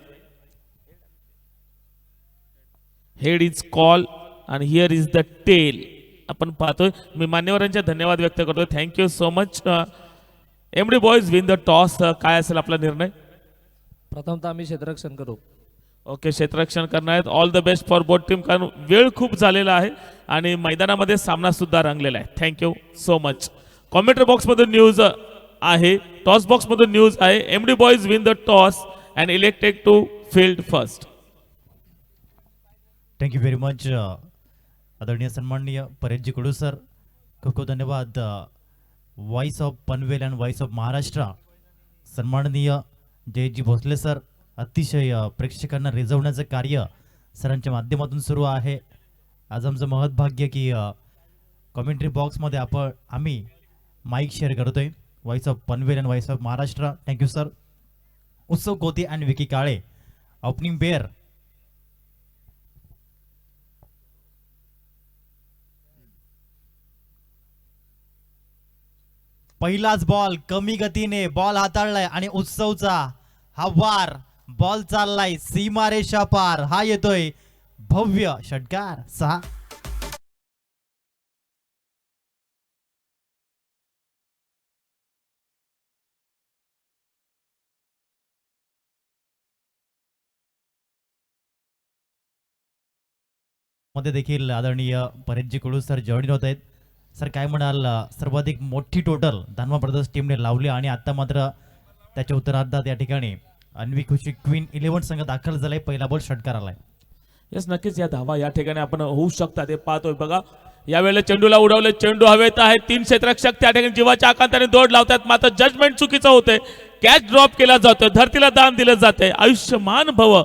हेड इज कॉल आणि हिअर इज द टेल. आपण पाहतोय. मी मान्यवरांचे धन्यवाद व्यक्त करतो. Thank you so much. MD boys win the toss. काय असेल आपला निर्णय? प्रथमतः आम्ही क्षेत्ररक्षण करू. ओके, क्षेत्ररक्षण करणार आहेत. All the best for both team. कारण वेळ खूप झालेला आहे आणि मैदानामध्ये सामना सुद्धा रंगलेला आहे. Thank you so much. Commentary box मधून न्यूज आहे, टॉस बॉक्स मधून न्यूज आहे. MD boys win the toss and elected to field first. Thank you very much आदरणीय सन्माननीय परेशजी कडू सर. खूप खूप धन्यवाद. Voice of Panvel and voice of Maharashtra सन्माननीय जयजी भोसले सर. अतिशय प्रेक्षकांना रिझवण्याचं कार्य सरांच्या माध्यमातून सुरू आहे. आज आमचं महत् भाग्य की कॉमेंट्री बॉक्समध्ये आम्ही माईक शेअर करतोय. Voice of Panvel and voice of Maharashtra. Thank you sir. उत्सव कोती and Vicky Kale opening pair. पहिलाच बॉल कमी गतीने बॉल हाताळलाय आणि उत्सवचा हा वार. बॉल चाललाय सीमारेषा पार. हा येतोय भव्य षटकार. 6 मध्ये देखील आदरणीय परेशजी कडू सर जॉईन होत आहेत. सर काय म्हणाल? सर्वाधिक मोठी टोटल दानवा ब्रदर्स टीमने लावली आणि आता मात्र त्याच्या उत्तरार्धात या ठिकाणी अन्वी खुशी क्वीन 11 संघ दाखल झालाय. पहिला बॉल षटकार आलाय. यस, नक्कीच या धावा या ठिकाणी आपण होऊ शकतात हे पाहतोय. बघा यावेळेला चेंडूला उडवले. चेंडू हवेत आहे. 3 क्षेत्ररक्षक त्या ठिकाणी जीवाच्या आकांताने दौड लावतात. मात्र जजमेंट चुकीचं होते. कॅच ड्रॉप केला जातोय. धरतीला दान दिलं जातंय. आयुष्यमान भव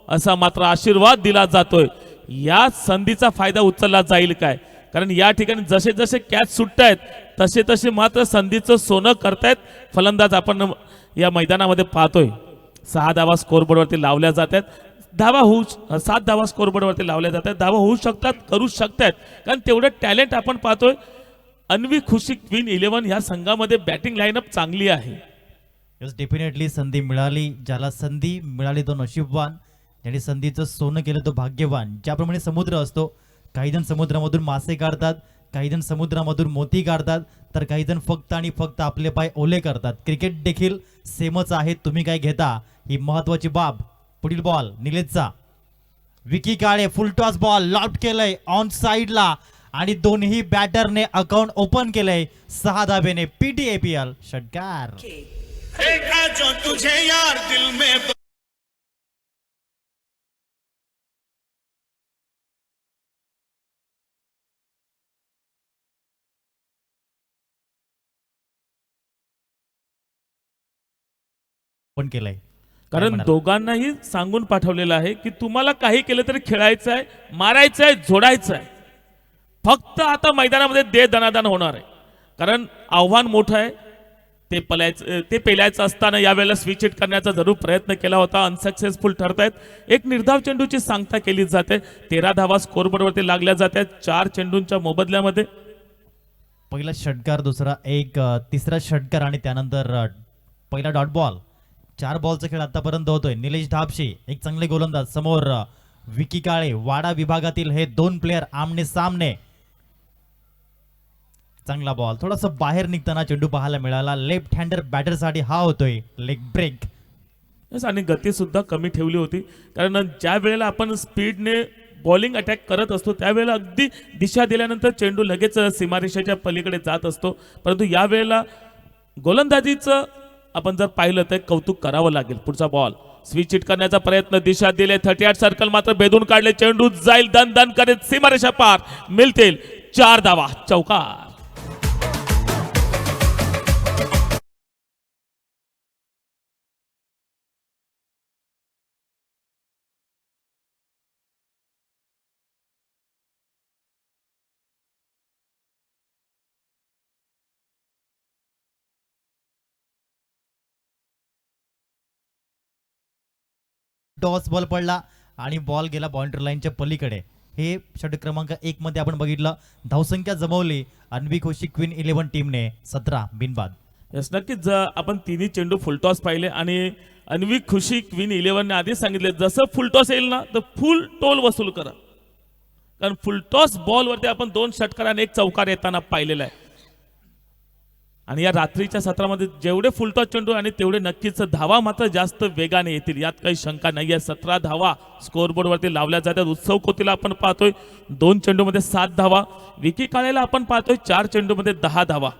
असा मात्र आशीर्वाद दिला जातोय. या संधीचा फायदा उचलला जाईल काय? कारण या ठिकाणी जसे जसे कॅच सुटतायत तसे तसे मात्र संधीचं सोनं करतायत फलंदाज. आपण या मैदानामध्ये पाहतोय. 6 धावा स्कोरबोर्डवरती लावल्या जातात. 7 धावा स्कोरबोर्डवरती लावल्या जातात. धावा होऊ शकतात, करू शकतात, कारण तेवढं टॅलेंट आपण पाहतोय. अन्वी खुशी क्वीन 11 या संघामध्ये बॅटिंग लाईनअप चांगली आहे. यस, डेफिनेटली संधी मिळाली. ज्याला संधी मिळाली तो नशीबवान. ज्याने संधीचं सोनं केलं तो भाग्यवान. ज्याप्रमाणे समुद्र असतो, काही जण समुद्रामधून मासे काढतात, काही जण समुद्रामधून मोती काढतात, तर काही जण फक्त आणि फक्त आपले पाय ओले करतात. क्रिकेट देखील सेमच आहे. तुम्ही काय घेता ही महत्वाची बाब. पुढील बॉल निलेशचा. विकी काळे फुल टॉस बॉल लॉफ्ट केलंय ऑन साइडला आणि दोन्ही बॅटरने अकाउंट ओपन केलंय 6 धाबेने PTAPL षटकार. देखा जो तुझे यार दिल में ओपन केलंय. काय कारण म्हणाल? दोघांनाही सांगून पाठवलेलं आहे की तुम्हाला काही केलं तरी खेळायचं आहे, मारायचं आहे, जोडायचं आहे. फक्त आता मैदानामध्ये दे दनादन होणार आहे. कारण आव्हान मोठं आहे. ते पेलायचं असताना यावेळेला स्विच हिट करण्याचा जरूर प्रयत्न केला होता, अनसक्सेसफुल ठरतायत. एक निर्धाव चेंडूची सांगता केली जाते. 13 धावा स्कोरबोर्डवरती लागल्या जातात 4 चेंडूंच्या मोबदल्यामध्ये. पहिला षटकार, दुसरा एक तिसरा षटकार आणि त्यानंतर पहिला डॉट बॉल. 4 बॉलचा खेळ आतापर्यंत होतोय. निलेश धापशी एक चांगले गोलंदाज, समोर विकी काळे. वाडा विभागातील हे 2 प्लेयर आमने सामने. चांगला बॉल, थोडासा बाहेर निघताना चेंडू पाहायला मिळाला. लेफ्ट हँडर बॅटरसाठी हा होतोय लेग ब्रेक. Yes, आणि गती सुद्धा कमी ठेवली होती. कारण ज्या वेळेला आपण स्पीडने बॉलिंग अटॅक करत असतो त्यावेळेला अगदी दिशा दिल्यानंतर चेंडू लगेच सीमारेषेच्या पलीकडे जात असतो. परंतु या वेळेला गोलंदाजीचं आपण जर पाहिलं तर कौतुक करावं लागेल. पुढचा बॉल स्विच हिट करण्याचा प्रयत्न, दिशा दिले 38 सर्कल मात्र भेदून काढले. चेंडू जाईल दन दन करीत सीमारेषा पार, मिळतील 4 धावा, चौकार. टॉस बॉल पडला आणि बॉल गेला बाउंड्री लाईनच्या पलीकडे. हे षटक क्रमांक 1 मध्ये आपण बघितलं. धावसंख्या जमवली अन्वी खुशी क्वीन 11 टीमने 17 बिनबाद. यस, नक्कीच आपण तिन्ही चेंडू फुलटॉस पाहिले आणि अन्वी खुशी क्वीन 11 ने आधी सांगितले जसं फुलटॉस येईल ना तर फुल टोल वसूल करा. कारण फुलटॉस बॉलवरती आपण 2 षटकार आणि 1 चौकार येताना पाहिलेला आहे. आणि या रात्रीच्या सत्रामध्ये जेवढे फुलटॉस चेंडू आणि तेवढे नक्कीच धावा मात्र जास्त वेगाने येतील, यात काही शंका नाही आहे. 17 धावा स्कोरबोर्डवरती लावल्या जातात. उत्सव कोतीला आपण पाहतोय 2 चेंडूमध्ये 7 धावा. विकी काळेला आपण पाहतोय 4 चेंडूमध्ये 10 धावा.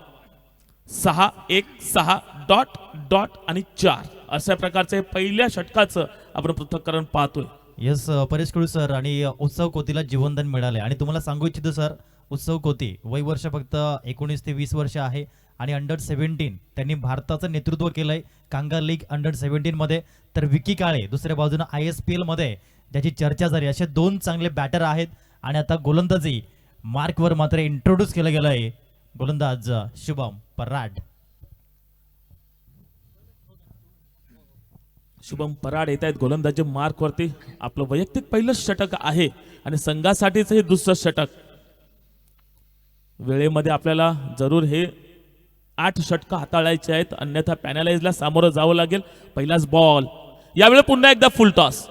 6-1-6 डॉट डॉट आणि 4 अशा प्रकारचे पहिल्या षटकाचं आपण पृथक्करण पाहतोय. यस, परेश कुळू सर आणि उत्सव कोतीला जीवनदान मिळाले. आणि तुम्हाला सांगू इच्छितो सर, उत्सव कोती वय वर्ष फक्त 19 ते 20 वर्ष आहे आणि अंडर-17 त्यांनी भारताचं नेतृत्व केलंय कांगा लीग अंडर-17 मध्ये. तर विकी काळे दुसऱ्या बाजूने ISPL मध्ये ज्याची चर्चा झाली. असे 2 चांगले बॅटर आहेत. आणि आता गोलंदाजी मार्कवर मात्र इंट्रोड्यूस केलं गेलंय गोलंदाज शुभम पराड. शुभम पराड येत आहेत गोलंदाजी मार्कवरती. आपलं वैयक्तिक पहिलं षटक आहे आणि संघासाठीच हे दुसरं षटक. वेळेमध्ये आपल्याला जरूर हे 8 षटकं हाताळायचे आहेत, अन्यथा पॅनलाइजला सामोरं जावं लागेल. पहिलाच बॉल, यावेळी पुन्हा एकदा फुल टॉस.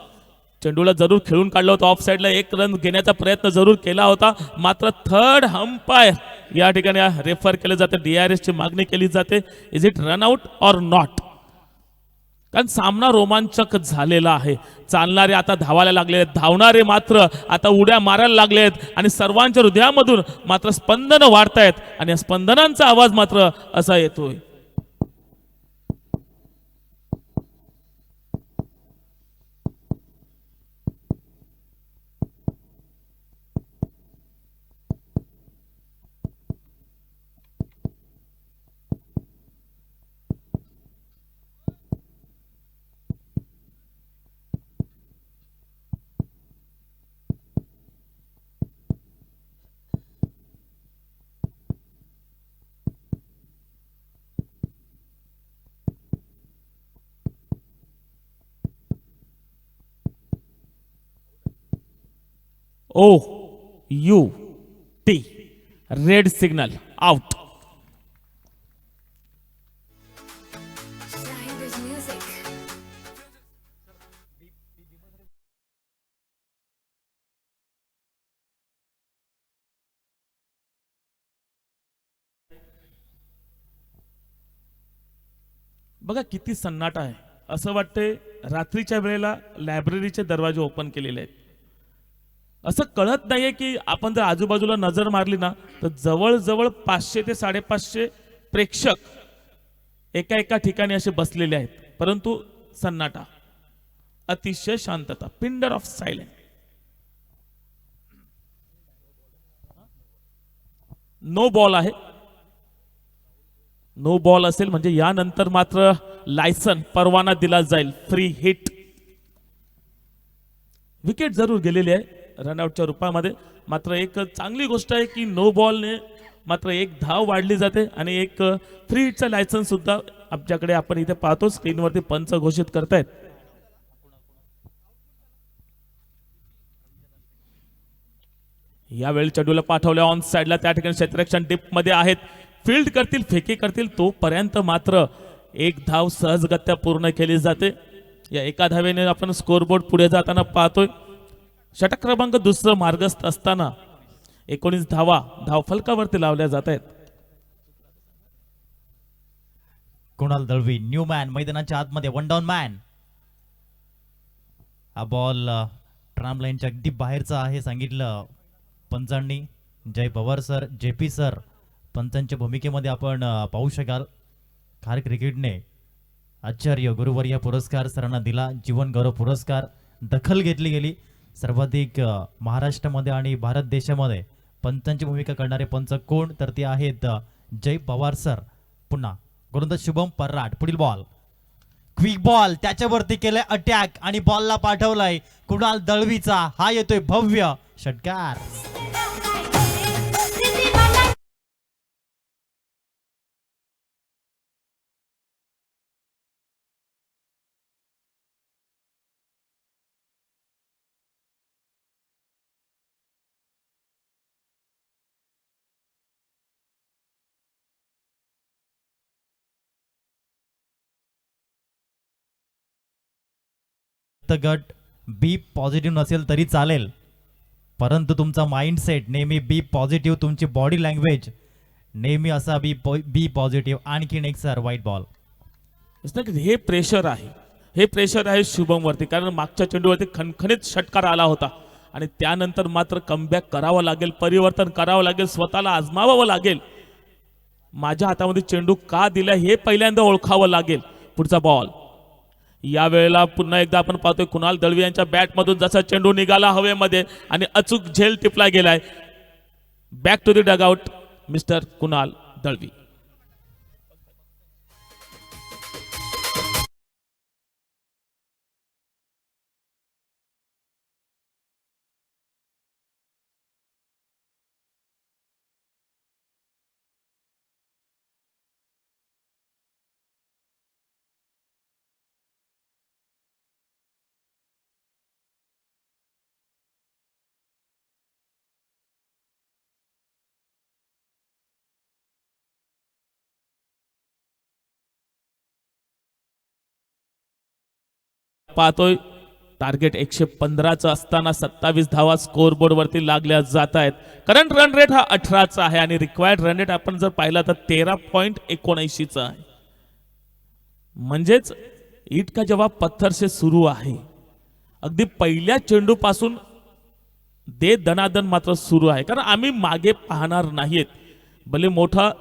चेंडूला जरूर खेळून काढलं होतं. ऑफ साईडला 1 रन घेण्याचा प्रयत्न जरूर केला होता, मात्र थर्ड अंपायर या ठिकाणी रेफर केलं जातं. DRS ची मागणी केली जाते. Is it run out or not? कारण सामना रोमांचक झालेला आहे. चालणारे आता धावायला लागले, धावणारे मात्र आता उड्या मारायला लागलेत आणि सर्वांच्या हृदयामधून मात्र स्पंदन वाढतायत आणि या स्पंदनांचा आवाज मात्र असा येतोय. OUT red signal out. Shahid's music. बघा किती सन्नाटा आहे. असं वाटतंय रात्रीच्या वेळेला लायब्ररीचे दरवाजे ओपन केलेले आहेत. असं कळत नाहीये की आपण जर आजूबाजूला नजर मारली ना तर जवळजवळ 500 ते 550 प्रेक्षक एका एका ठिकाणी असे बसलेले आहेत, परंतु सन्नाटा, अतिशय शांतता, पिंडर ऑफ सायलेंट. नो बॉल आहे. नो बॉल असेल म्हणजे यानंतर मात्र लायसन परवाना दिला जाईल. Free hit. विकेट जरूर गेलेली आहे रनआउटच्या रूपामध्ये, मात्र एक चांगली गोष्ट आहे की नो बॉलने मात्र एक धाव वाढली जाते आणि एक फ्री हिटचं लायसन्स सुद्धा आमच्याकडे आपण इथे पाहतो. स्क्रीनवरती पंच घोषित करतायत. यावेळी चेंडूला पाठवल्या ऑन साइडला, त्या ठिकाणी क्षेत्ररक्षण डिप मध्ये आहेत. फील्ड करतील, फेकी करतील, तोपर्यंत मात्र एक धाव सहजगत्या पूर्ण केली जाते. या एका धावेने आपण स्कोरबोर्ड पुढे जाताना पाहतोय. षटक क्रमांक दुसरं मार्गस्थ असताना 19 धावा धाव फलकावरती लावल्या जात आहेत. कुणाल दळवी न्यू मॅन मैदानाच्या आतमध्ये, वन डाऊन मॅन. हा बॉल ट्राम लाईनच्या अगदी बाहेरचा आहे सांगितलं पंचांनी. जय पवार सर, JP सर पंचांच्या भूमिकेमध्ये आपण पाहू शकाल. खार क्रिकेटने आचार्य गुरुवर्य पुरस्कार सरांना दिला. जीवन गौरव पुरस्कार. दखल घेतली गेली. सर्वाधिक महाराष्ट्रामध्ये आणि भारत देशामध्ये पंचांची भूमिका करणारे पंच कोण, तर ते आहेत जय पवार सर. पुन्हा गोलंदाज शुभम पराड. पुढील बॉल क्विक बॉल, त्याच्यावरती केलंय अटॅक आणि बॉलला पाठवलाय कुणाल दळवीचा. हा येतोय भव्य षटकार. गट बी पॉझिटिव्ह नसेल तरी चालेल, परंतु तुमचा माइंडसेट नेहमी बी पॉझिटिव्ह, तुमची बॉडी लँग्वेज नेहमी असा बी पॉझिटिव्ह. आणखीन एक सर व्हाईट बॉल. हे प्रेशर आहे, हे प्रेशर आहे शुभम वरती, कारण मागच्या चेंडूवरती खणखणीत षटकार आला होता आणि त्यानंतर मात्र कमबॅक करावं लागेल, परिवर्तन करावं लागेल, स्वतःला आजमावावं लागेल. माझ्या हातामध्ये चेंडू का दिला हे पहिल्यांदा ओळखावं लागेल. पुढचा बॉल. या वेळेला पुन्हा एकदा आपण पाहतोय कुणाल दळवी यांच्या बॅटमधून जसा चेंडू निघाला हवेमध्ये आणि अचूक झेल टिपला गेलाय. Back to the dugout mister Kunal Dalvi. पाहतोय टार्गेट 115चं असताना 27 धावा स्कोरबोर्ड वरती लागल्या जात आहेत. करंट रन रेट हा 18चा आहे आणि रिक्वायर्ड रन रेट आपण जर पाहिला तर 13.79चा आहे. म्हणजेच ईट का जवाब पत्थर से सुरू आहे. अगदी पहिल्या चेंडू पासून दे दनादन मात्र सुरू आहे, कारण आम्ही मागे पाहणार नाहीत. भले मोठा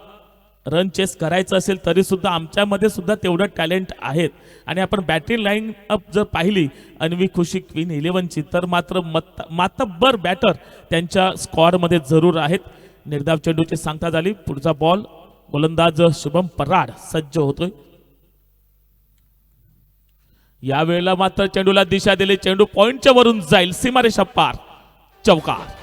रन चेस करायचं असेल तरी सुद्धा आमच्यामध्ये सुद्धा तेवढं टॅलेंट आहेत. आणि आपण बॅटिंग लाईन अप जर पाहिली अन्वी खुशी क्वीन 11ची तर मात्र मातब्बर बॅटर त्यांच्या स्क्वॉडमध्ये जरूर आहेत. निर्धाव चेंडूची सांगता झाली. पुढचा बॉल. गोलंदाज शुभम पराड सज्ज होतोय. या वेळेला मात्र चेंडूला दिशा दिली. चेंडू पॉइंटच्या वरून जाईल, सीमारेषा पार, चौकार.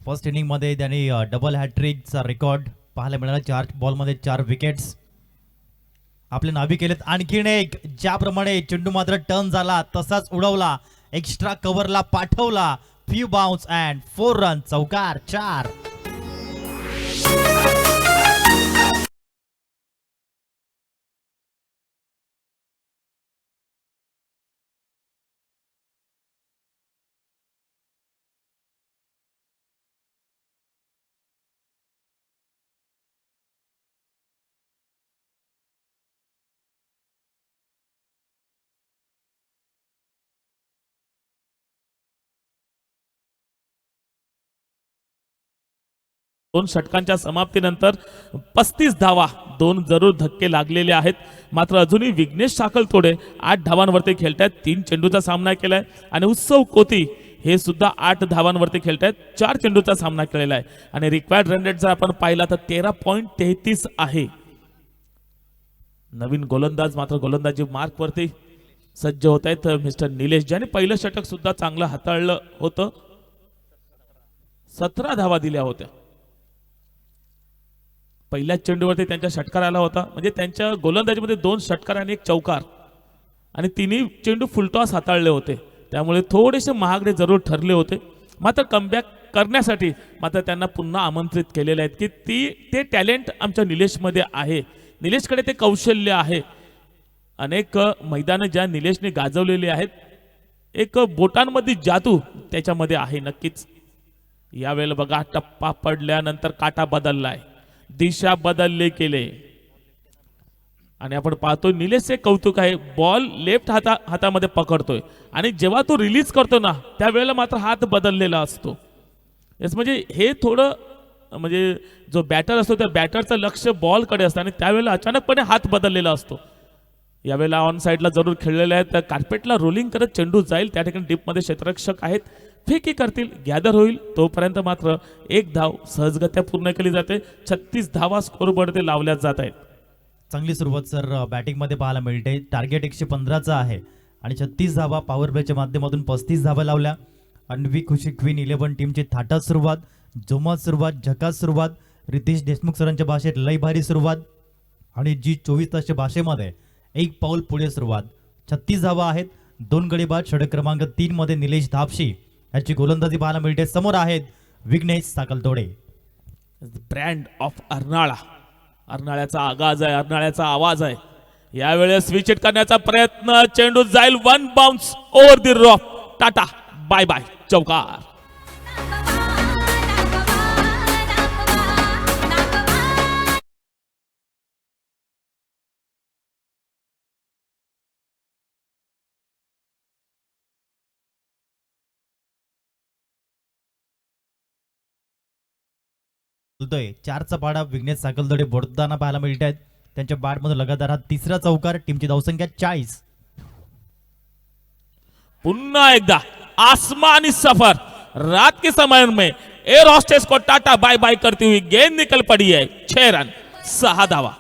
फर्स्ट इनिंग मध्ये त्यांनी डबल हॅट्रिकचा रेकॉर्ड पाहायला मिळाला. 4 बॉलमध्ये 4 विकेट्स आपले नावी केलेत. आणखीन एक, ज्याप्रमाणे चेंडू मात्र टर्न झाला तसाच उडवला, एक्स्ट्रा कव्हरला पाठवला, फ्यू बाउन्स अँड 4 रन, चौकार, 4. 2 षटकांच्या समाप्तीनंतर 35 धावा, 2 जरूर धक्के लागलेले आहेत. मात्र अजूनही विघ्नेश साखलतोडे 8 धावांवरती खेळतायत. 3 चेंडूचा सामना केलाय आणि उत्सव कोती हे सुद्धा 8 धावांवरती खेळतायत. 4 चेंडूचा सामना केलेला आहे आणि रिक्वायर्ड रन रेट जर आपण पाहिला तर 13.33 आहे. नवीन गोलंदाज मात्र गोलंदाजी मार्क वरती सज्ज होत आहेत मिस्टर निलेश, ज्याने पहिलं षटक सुद्धा चांगलं हाताळलं होतं. 17 धावा दिल्या होत्या. पहिल्याच चेंडूवरती त्यांच्या षटकार आला होता. म्हणजे त्यांच्या गोलंदाजीमध्ये 2 षटकार आणि 1 चौकार आणि तिन्ही चेंडू फुलटॉस हाताळले होते. त्यामुळे थोडेसे महागडे जरूर ठरले होते. मात्र कमबॅक करण्यासाठी मात्र त्यांना पुन्हा आमंत्रित केलेले आहेत की ते टॅलेंट आमच्या निलेशमध्ये आहे. निलेशकडे ते कौशल्य आहे. अनेक मैदानं ज्या निलेशने गाजवलेली आहेत, एक बोटांमध्ये जादू त्याच्यामध्ये आहे नक्कीच. यावेळेला बघा टप्पा पडल्यानंतर काटा बदललाय, दिशा बदलले केले आणि आपण पाहतोय निलेशचे कौतुक आहे. बॉल लेफ्ट हातामध्ये पकडतोय आणि जेव्हा तो रिलीज करतो ना त्यावेळेला मात्र हात बदललेला असतो. येस, म्हणजे हे थोडं म्हणजे जो बॅटर असतो त्या बॅटरचं लक्ष बॉलकडे असतं आणि त्यावेळेला अचानकपणे हात बदललेला असतो. यावेळेला ऑन साईडला जरूर खेळलेले आहेत. तर कार्पेटला रोलिंग करत चेंडू जाईल, त्या ठिकाणी डीपमध्ये क्षेत्ररक्षक आहेत, फेकी करतील, गॅदर होईल. तोपर्यंत मात्र 1 धाव सहजगत्या पूर्ण केली जाते. 36 धावा स्कोरबोर्डवरती लावल्या जात आहेत. चांगली सुरुवात सर बॅटिंगमध्ये पाहायला मिळते. टार्गेट 115चा आहे आणि 36 धावा पॉवर प्लेच्या माध्यमातून 35 धावा लावल्या. अन्वी खुशी क्वीन 11 टीमची थाटात सुरुवात, जोमात सुरुवात, झकास सुरुवात, रितेश देशमुख सरांच्या भाषेत लय भारी सुरुवात आणि जी 24 तासच्या भाषेमध्ये 1 पाऊल पुढे सुरुवात. 36 धावा आहेत. 2 गडी बाद. षटक क्रमांक 3 मध्ये निलेश धापशी याची गोलंदाजी पाहायला मिळते. समोर आहेत विघ्नेश साखलतोडे. ब्रँड ऑफ अर्नाळा, अर्नाळ्याचा आगाज आहे, अर्नाळ्याचा आवाज आहे. यावेळेस स्विच हिट करण्याचा प्रयत्न, चेंडू जाईल 1 bounce over the rock. Tata bye bye, चौकार. बोलतोय 4चा पाडा विघ्नेश साखलतोडे बोलताना पाहायला मिळत आहेत. त्यांच्या बॅटमध्ये लगातार हा 3रा चौकार. टीमची धावसंख्या 40. पुन्हा एकदा आसमानी सफर, रात के समय में एयर हॉस्टेस को टाटा बाय बाय करती हुई गेंद निकल पड़ी है. 6 रन 6 धावा.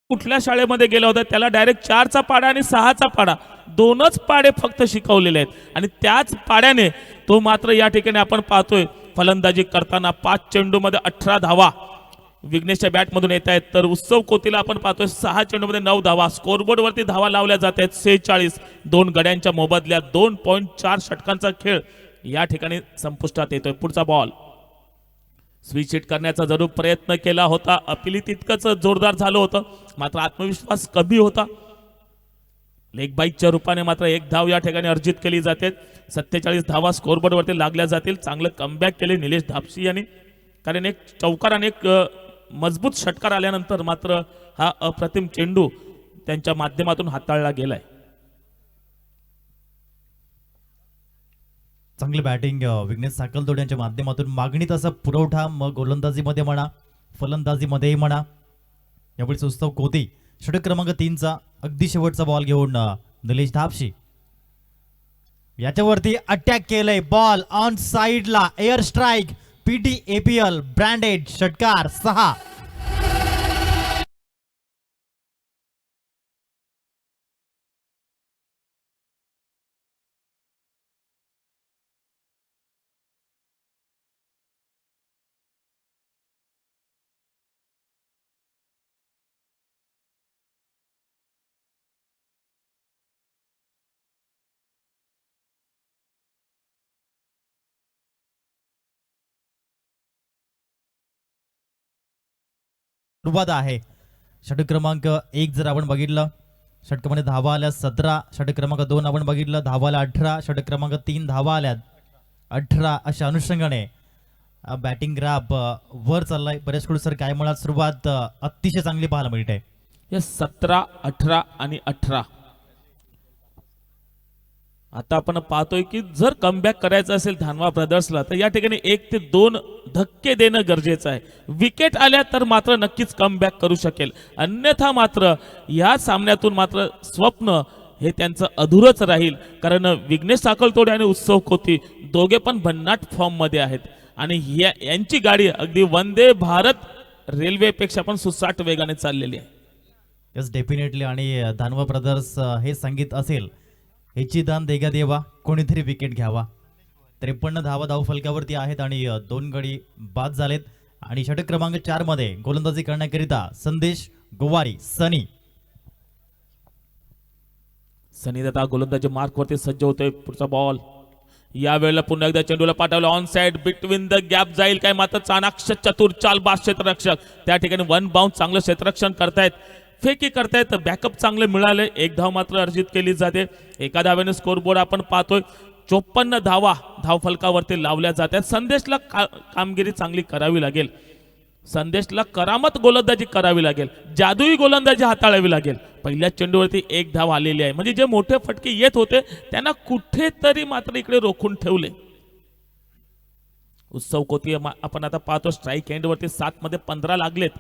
कुठल्या शाळेमध्ये गेला होता त्याला डायरेक्ट 4चा पाडा आणि 6चा पाडा, 2च पाडे फक्त शिकवलेले आहेत आणि त्याच पाड्याने तो मात्र या ठिकाणी आपण पाहतोय फलंदाजी करताना 5 चेंडूमध्ये 18 धावा विघ्नेशच्या बॅटमधून येत आहेत. तर उत्सव कोतीला आपण पाहतोय 6 चेंडूमध्ये 9 धावा. स्कोरबोर्डवरती धावा लावल्या जात आहेत 46. 2 गड्यांच्या मोबदल्यात 2.4 षटकांचा खेळ या ठिकाणी संपुष्टात येतोय. पुढचा बॉल स्विच हिट करण्याचा जरूर प्रयत्न केला होता. अपिली तितकंच जोरदार झालं होतं, मात्र आत्मविश्वास कमी होता. लेग बाईकच्या रूपाने मात्र 1 धाव या ठिकाणी अर्जित केली जाते. 47 धावा स्कोरबोर्डवरती लागल्या जातील. चांगलं कमबॅक केले निलेश धापशी यांनी, कारण 1 चौकार आणि 1 मजबूत षटकार आल्यानंतर मात्र हा अप्रतिम चेंडू त्यांच्या माध्यमातून हाताळला गेलाय. चांगली बॅटिंग विघ्नेश साखलतोडे यांच्या माध्यमातून. मागणी तसा पुरवठा मग गोलंदाजीमध्ये म्हणा, फलंदाजीमध्येही म्हणा. यावेळी उत्सव कोती षटक क्रमांक 3चा अगदी शेवटचा बॉल घेऊन निलेश धापशी याच्यावरती अटॅक केलंय. बॉल ऑन साइडला, एअर स्ट्राईक, PTAPL ब्रँडेड षटकार 6. सुरुवात आहे. षटक क्रमांक 1 जर आपण बघितलं षटकामध्ये धावा आल्या 17, षटक क्रमांक 2 आपण बघितलं, धावा आल्या 18, षटक क्रमांक 3 धावा आल्या 18. अशा अनुषंगाने बॅटिंग ग्राफ वर चाललाय. परेश कुडू सर, काय मुळात सुरुवात अतिशय चांगली पाहायला मिळते. या 17, 18 आणि 18 आता आपण पाहतोय की जर कमबॅक करायचं असेल धानवा ब्रदर्सला तर या ठिकाणी 1 ते 2 धक्के देणं गरजेचं आहे. विकेट आल्या तर मात्र नक्कीच कमबॅक करू शकेल, अन्यथा मात्र या सामन्यातून मात्र स्वप्न हे त्यांचं अधुरच राहील. कारण विघ्नेश साखळतोडे आणि उत्सव खोती दोघे पण भन्नाट फॉर्म मध्ये आहेत आणि यांची गाडी अगदी वंदे भारत रेल्वेपेक्षा पण सुसाट वेगाने चाललेली आहे. Yes, definitely. आणि धानवा ब्रदर्स हे संगीत असेल, ह्याची दान देगा देवा, कोणीतरी विकेट घ्यावा. 53 धावा धाव फलकावरती आहेत आणि 2 गडी बाद झालेत. आणि षटक क्रमांक 4 मध्ये गोलंदाजी करण्याकरिता संदेश गोवारी सनी. सनी दत्ता गोलंदाजी मार्कवरती सज्ज होतोय. पुढचा बॉल यावेळेला पुन्हा एकदा चेंडूला पाठवलं on side, between the gap जाईल काय, मात्र चाणाक्ष चतुर चालबाज क्षेत्ररक्षक त्या ठिकाणी 1 बाउन्स चांगलं क्षेत्ररक्षण करतायत, फेकी करतायत, बॅकअप चांगले मिळाले. 1 धाव मात्र अर्जित केली जाते. एका धाव्याने स्कोरबोर्ड आपण पाहतोय. 54 धावा धाव फलकावरती लावल्या जातात. संदेशला कामगिरी चांगली करावी लागेल, संदेशला करामत गोलंदाजी करावी लागेल, जादुई गोलंदाजी हाताळावी लागेल. पहिल्या चेंडूवरती 1 धाव आलेली आहे, म्हणजे जे मोठे फटके येत होते त्यांना कुठेतरी मात्र इकडे रोखून ठेवले. उत्सव कोती आपण आता पाहतो स्ट्राईक एंडवरती 7 मध्ये 15 लागलेत.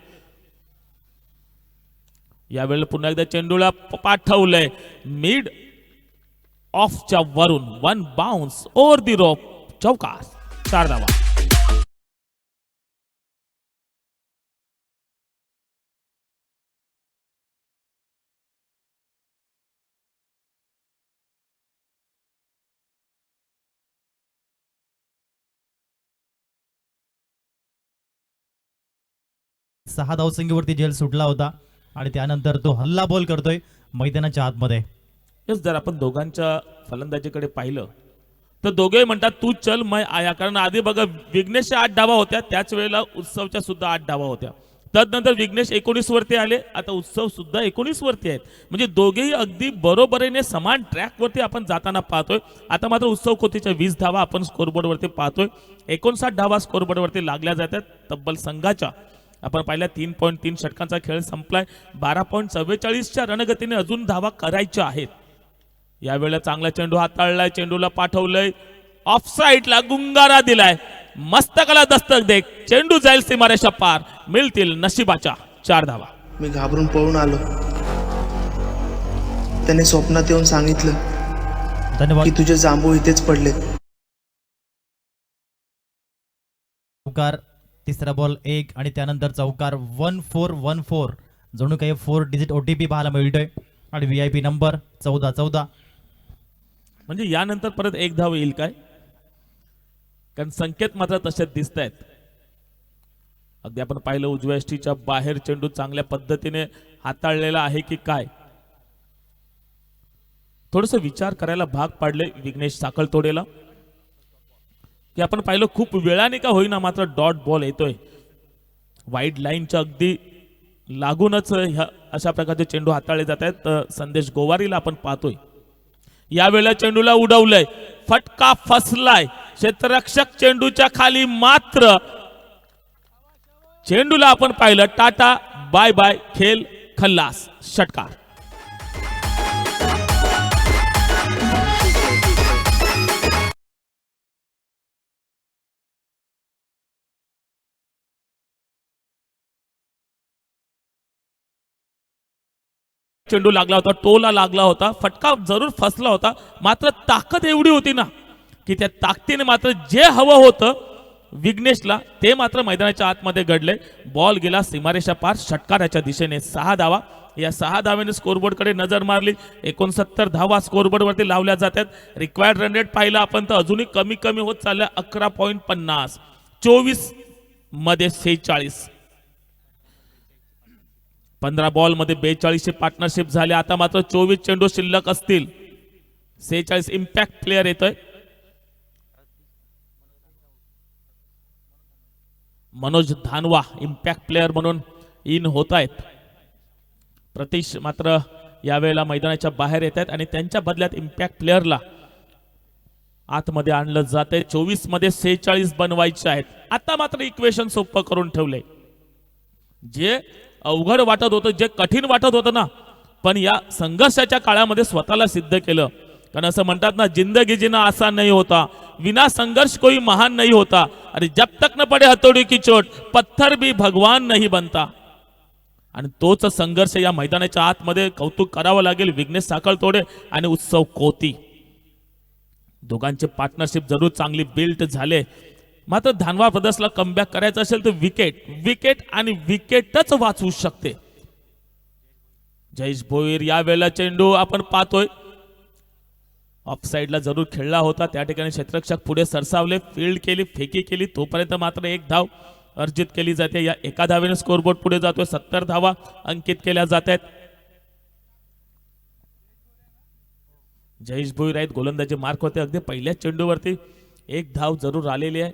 यावेळेला पुन्हा एकदा चेंडूला पाठवलंय मिड ऑफच्या वरून, 1 बाउन्स ओव्हर दी रोप, चौकार, 4 धावा. सहा धावसंख्येवरती झेल सुटला होता आणि त्यानंतर तो हल्ला बॉल करतोय मैदानाच्या आतमध्ये. यस, जर आपण दोघांच्या फलंदाजीकडे पाहिलं तर दोघे म्हणतात तू चल मैं आया. कारण आधी बघा विघ्नेशच्या 8 धावा होत्या, त्याच वेळेला उत्सवच्या सुद्धा 8 धावा होत्या. तदनंतर विघ्नेश 19 वरती आले, आता उत्सव सुद्धा 19 वरती आहेत. म्हणजे दोघेही अगदी बरोबरीने समान ट्रॅक वरती आपण जाताना पाहतोय. आता मात्र उत्सव कोतीच्या 20 धावा आपण स्कोरबोर्ड वरती पाहतोय. 59 धावा स्कोरबोर्ड वरती लागल्या जातात. तब्बल संघाच्या आपण पाहिल्या 3.3 षटकांचा खेळ संपलाय. 12.44च्या रणगतीने अजून धावा करायच्या आहेत. यावेळेला चांगला चेंडू हाताळलाय, चेंडूला पाठवलंय ऑफ साईडला, गुंगारा दिलाय, मस्तकाला दस्तक दे, चेंडू जाईल सीमारेषा पार, मिळतील नशिबाच्या 4 धावा. मी घाबरून पळून आलो. त्याने स्वप्नात येऊन सांगितलं धन्यवाद. की तुझे जांभूळ इथेच पडलेत. चौकार, तिसरा बॉल 1 आणि त्यानंतर चौकार 1414. जणू काही 4 डिजिट OTP पाहायला मिळतोय आणि VIP नंबर 1414. म्हणजे यानंतर परत 1 धाव येईल काय, कारण संकेत मात्र तसेच दिसत आहेत. अगदी आपण पाहिलं उजव्या यष्टीच्या बाहेर चेंडू चांगल्या पद्धतीने हाताळलेला आहे की काय, थोडस विचार करायला भाग पाडले विघ्नेश साखळतोडेला. की आपण पाहिलं खूप वेळाने का होईना मात्र डॉट बॉल येतोय, वाईड लाईनच्या अगदी लागूनच अशा प्रकारचे चेंडू हाताळले जात आहेत. संदेश गोवारीला आपण पाहतोय. यावेळेला चेंडूला उडवलंय, फटका फसलाय, क्षेत्ररक्षक चेंडूच्या खाली, मात्र चेंडूला आपण पाहिलं टाटा बाय बाय, खेळ खल्लास, षटकार. चेंडू लागला होता, टोला लागला होता, फटका जरूर फसला होता, मात्र ताकद एवढी होती ना की त्या ताकदीने मात्र जे हवं होतं विघ्नेशला ते मात्र मैदानाच्या आतमध्ये घडले. बॉल गेला सीमारेषा पार, षटकाराच्या दिशेने 6 धावा. या 6 धाव्याने स्कोरबोर्ड कडे नजर मारली. 69 धावा स्कोरबोर्ड वरती लावल्या जातात. रिक्वायर्ड रन रेट पाहिला आपण तर अजूनही कमी कमी होत चालल्या. 11.50, 24 मध्ये 46, 15 बॉल मध्ये 42 ची पार्टनरशिप झाली. आता मात्र 24 चेंडू शिल्लक असतील. 46 इम्पॅक्ट प्लेयर येतोय. मनोज धानवा इम्पॅक्ट प्लेयर म्हणून इन होत आहेत. प्रतीश मात्र यावेळेला मैदानाच्या बाहेर येत आहेत आणि त्यांच्या बदल्यात इम्पॅक्ट प्लेअरला आतमध्ये आणलं जाते. 24 मध्ये 46 बनवायचे आहेत. आता मात्र इक्वेशन सोपं करून ठेवले. जे अवघड वाटत होतं, जे कठीण वाटत होतं ना, पण या संघर्षाच्या काळामध्ये स्वतःला सिद्ध केलं. कारण असं म्हणतात ना, जिंदगी जीना आसान नहीं होता, विना संघर्ष कोई महान नहीं होता, अरे जब तक न पडे हथौड़ी की चोट पत्थर भी भगवान नहीं बनता. आणि तोच संघर्ष या मैदानाच्या आतमध्ये कौतुक करावं लागेल विघ्नेश साखळतोडे आणि उत्सव कोती. दोघांचे पार्टनरशिप जरूर चांगली बिल्ट झाले. मात्र धानवा ब्रदर्सला कमबॅक करायचं असेल तर विकेट आणि विकेटच वाचवू शकते. जयेश भोईर यावेळेला चेंडू आपण पाहतोय ऑफसाईडला जरूर खेळला होता. त्या ठिकाणी क्षेत्ररक्षक पुढे सरसावले, फील्ड केली, फेकी केली, तोपर्यंत मात्र एक धाव अर्जित केली जाते. या एका धावेने स्कोरबोर्ड पुढे जातोय. 70 धावा अंकित केल्या जात आहेत. जयेश भोईर आहेत, गोलंदाजी मार्क होते. अगदी पहिल्याच चेंडूवरती एक धाव जरूर आलेली आहे.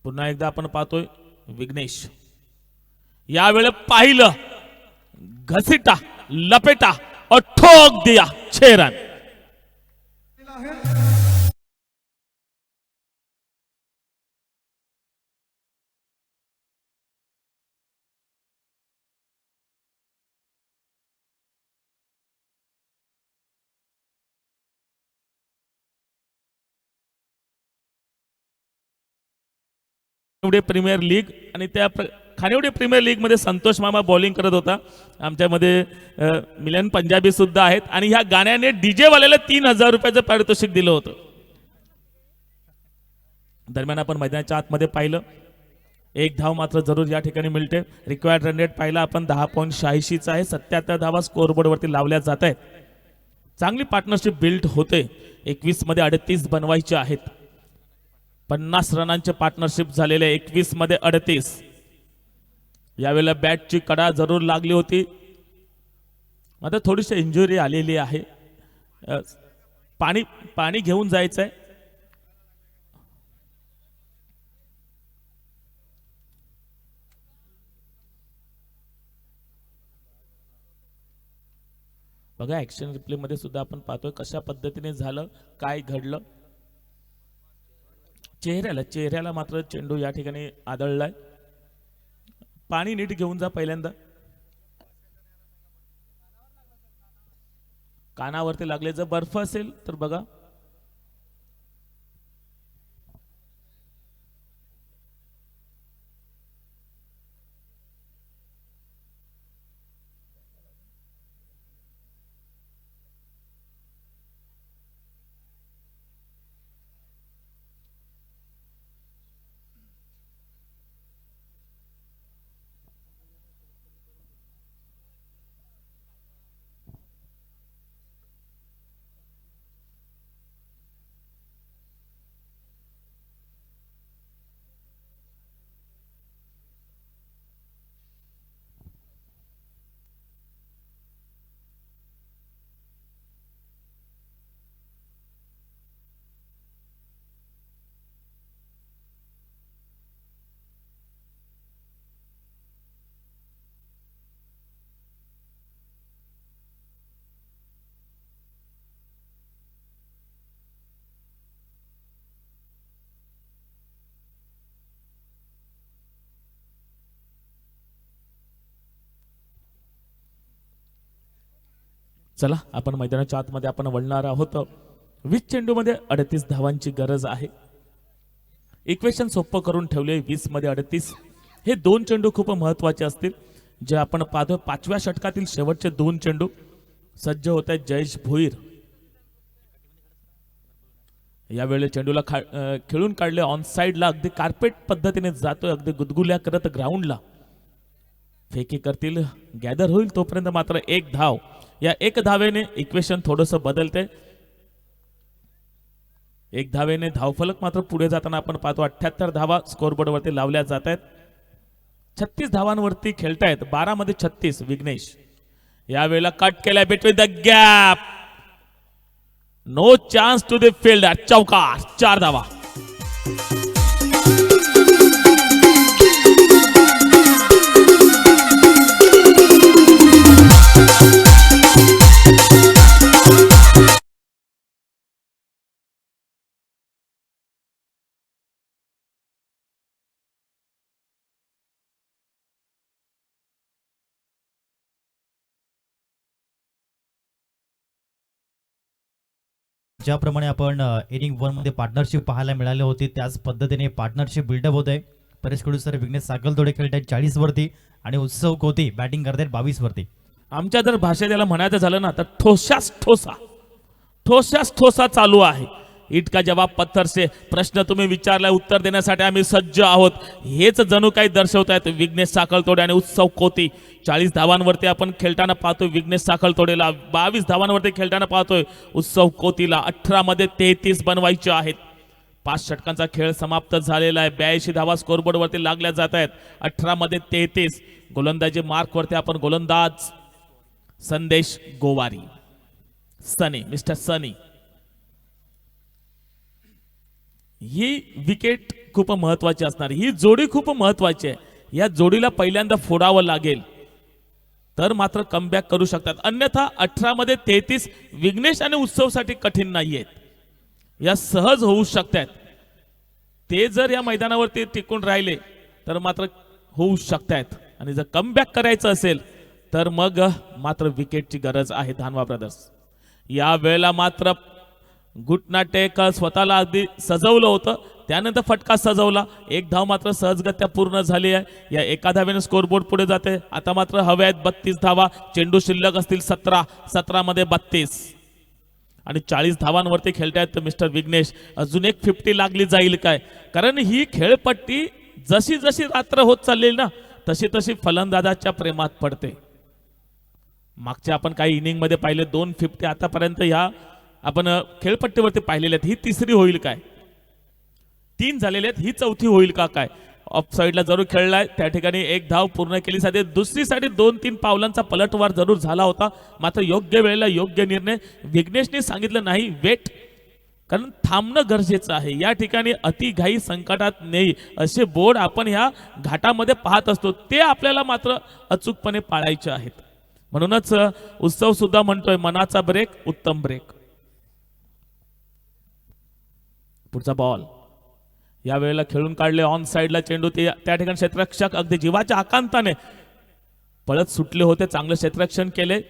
पुन्हा एकदा आपण पाहतोय विघ्नेश यावेळेला पाहिलं, घसीटा, लपेटा और ठोक दिया 6 रन. खानिवडे प्रीमियर लीग आणि त्या खानिवडे प्रीमियर लीग मध्ये संतोष मामा बॉलिंग करत होता. आमच्यामध्ये मिलन पंजाबी सुद्धा आहेत आणि ह्या गाण्याने डीजे वाल्याला 3000 रुपयाचं पारितोषिक दिलं होतं. दरम्यान आपण मैदानाच्या आतमध्ये पाहिलं, एक धाव मात्र जरूर या ठिकाणी मिळते. रिक्वायर्ड रन रेट पाहिला आपण 10.86 आहे. 77 धावा स्कोरबोर्ड वरती लावल्या जात आहेत. चांगली पार्टनरशिप बिल्ड होते. 21 मध्ये 38 बनवायचे आहेत. 50 रनांचे पार्टनरशिप झालेले. 21 मध्ये 38. यावेळेला बॅटची कडा जरूर लागली होती. मात्र थोडीशी इंजुरी आलेली आहे. पाणी घेऊन जायचंय. बघा ऍक्शन रिप्ले मध्ये सुद्धा आपण पाहतोय कशा पद्धतीने झालं, काय घडलं. चेहऱ्याला मात्र चेंडू या ठिकाणी आदळलाय. पाणी नीट घेऊन जा. पहिल्यांदा कानावरती लागले. जर बर्फ असेल तर बघा. चला आपण मैदानाच्या आतमध्ये आपण वळणार आहोत. 20 चेंडूमध्ये 38 धावांची गरज आहे. इक्वेशन सोपं करून ठेवले. 20 मध्ये 38. हे 2 चेंडू खूप महत्वाचे असतील जे आपण पाहतो. 5व्या षटकातील शेवटचे 2 चेंडू सज्ज होत आहेत. जयेश भोईर यावेळी चेंडूला खेळून काढले. ऑन साइडला अगदी कार्पेट पद्धतीने जातोय. अगदी गुदगुल्या करत ग्राउंडला फेकी करतील. गॅदर होईल तोपर्यंत मात्र एक धाव. या एक धावेने इक्वेशन थोडंसं बदलते. एक धावेने धावफलक मात्र पुढे जाताना आपण पाहतो. 78 धावा स्कोरबोर्डवरती लावल्या जात आहेत. 36 धावांवरती खेळतायत. 12 मध्ये 36. विघ्नेश यावेळेला कट केलाय between the gap. No chance to the field. चौकार. 4 धावा. ज्याप्रमाणे आपण इनिंग 1 मध्ये पार्टनरशिप पाहायला मिळाले होते त्याच पद्धतीने पार्टनरशिप बिल्डअप होत आहे. परेश कडू सर विघ्नेश साकलतोडे खेळत आहेत 40 वरती आणि उत्सव कोती बॅटिंग करतायत 22 वरती. आमच्या जर भाषेत याला म्हणायचं झालं ना तर ठोसास ठोसा चालू आहे. इट का जवाब पत्थर से प्रश्न तुम्ही विचारलाय उत्तर देण्यासाठी आम्ही सज्ज आहोत हेच जणू काही दर्शवत आहेत विघ्नेश साखळतोडे आणि उत्सव कोती. 40 धावांवरती आपण खेळताना पाहतोय विघ्नेश साखळतोडेला, 22 धावांवरती खेळताना पाहतोय उत्सव कोतीला. 18 मध्ये 33 बनवायचे आहेत. 5 षटकांचा खेळ समाप्त झालेला आहे. 82 धावा स्कोरबोर्ड वरती लागल्या जात आहेत. 18 मध्ये 33. गोलंदाजी मार्क वरती आपण गोलंदाज संदेश गोवारी, सनी, मिस्टर सनी. ही विकेट खूप महत्वाची असणार, ही जोडी खूप महत्वाची आहे. या जोडीला पहिल्यांदा फोडावं लागेल तर मात्र कमबॅक करू शकतात. अन्यथा 18 मध्ये 33 विघ्नेश आणि उत्सवसाठी कठीण नाहीयेत, या सहज होऊ शकतात. ते जर या मैदानावरती टिकून राहिले तर मात्र होऊ शकतात. आणि जर कमबॅक करायचं असेल तर मग मात्र विकेटची गरज आहे धानवा ब्रदर्स. या वेळेला मात्र गुटनाटेक स्वतःला अगदी सजवलं होतं, त्यानंतर फटका सजवला. 1 धाव मात्र सहजगत्या पूर्ण झाली आहे. या एका धावेने स्कोरबोर्ड पुढे जाते. आता मात्र हवे आहेत 32 धावा. चेंडू शिल्लक असतील 17 मध्ये 32 आणि 40 धावांवरती खेळतायत मिस्टर विघ्नेश. अजून एक 50 लागली जाईल काय, कारण ही खेळपट्टी जशी जशी रात्र होत चालली ना तशी तशी फलंदाजाच्या प्रेमात पडते. मागच्या आपण काही इनिंग मध्ये पाहिले 2 50 आतापर्यंत ह्या आपण खेळपट्टीवरती पाहिलेल्या आहेत. ही तिसरी होईल काय, 3 झालेले आहेत, ही चौथी होईल का काय. ऑफ साईडला जरूर खेळलाय, त्या ठिकाणी 1 धाव पूर्ण केली साधे. दुसरी साठी 2-3 पावलांचा पलटवार जरूर झाला होता, मात्र योग्य वेळेला योग्य निर्णय. विघ्नेशने सांगितलं नाही वेट, कारण थांबणं गरजेचं आहे. या ठिकाणी अतिघाई संकटात नाही असे बोर्ड आपण ह्या घाटामध्ये पाहत असतो, ते आपल्याला मात्र अचूकपणे पाळायचे आहेत. म्हणूनच उत्सव सुद्धा म्हणतोय मनाचा ब्रेक उत्तम ब्रेक. पुढचा बॉल या वेळेला खेळून काढले ऑन साइडला चेंडू. ते त्या ठिकाणी क्षेत्ररक्षक अगदी जीवाच्या आकांताने पळत सुटले होते, चांगलं क्षेत्ररक्षण केले.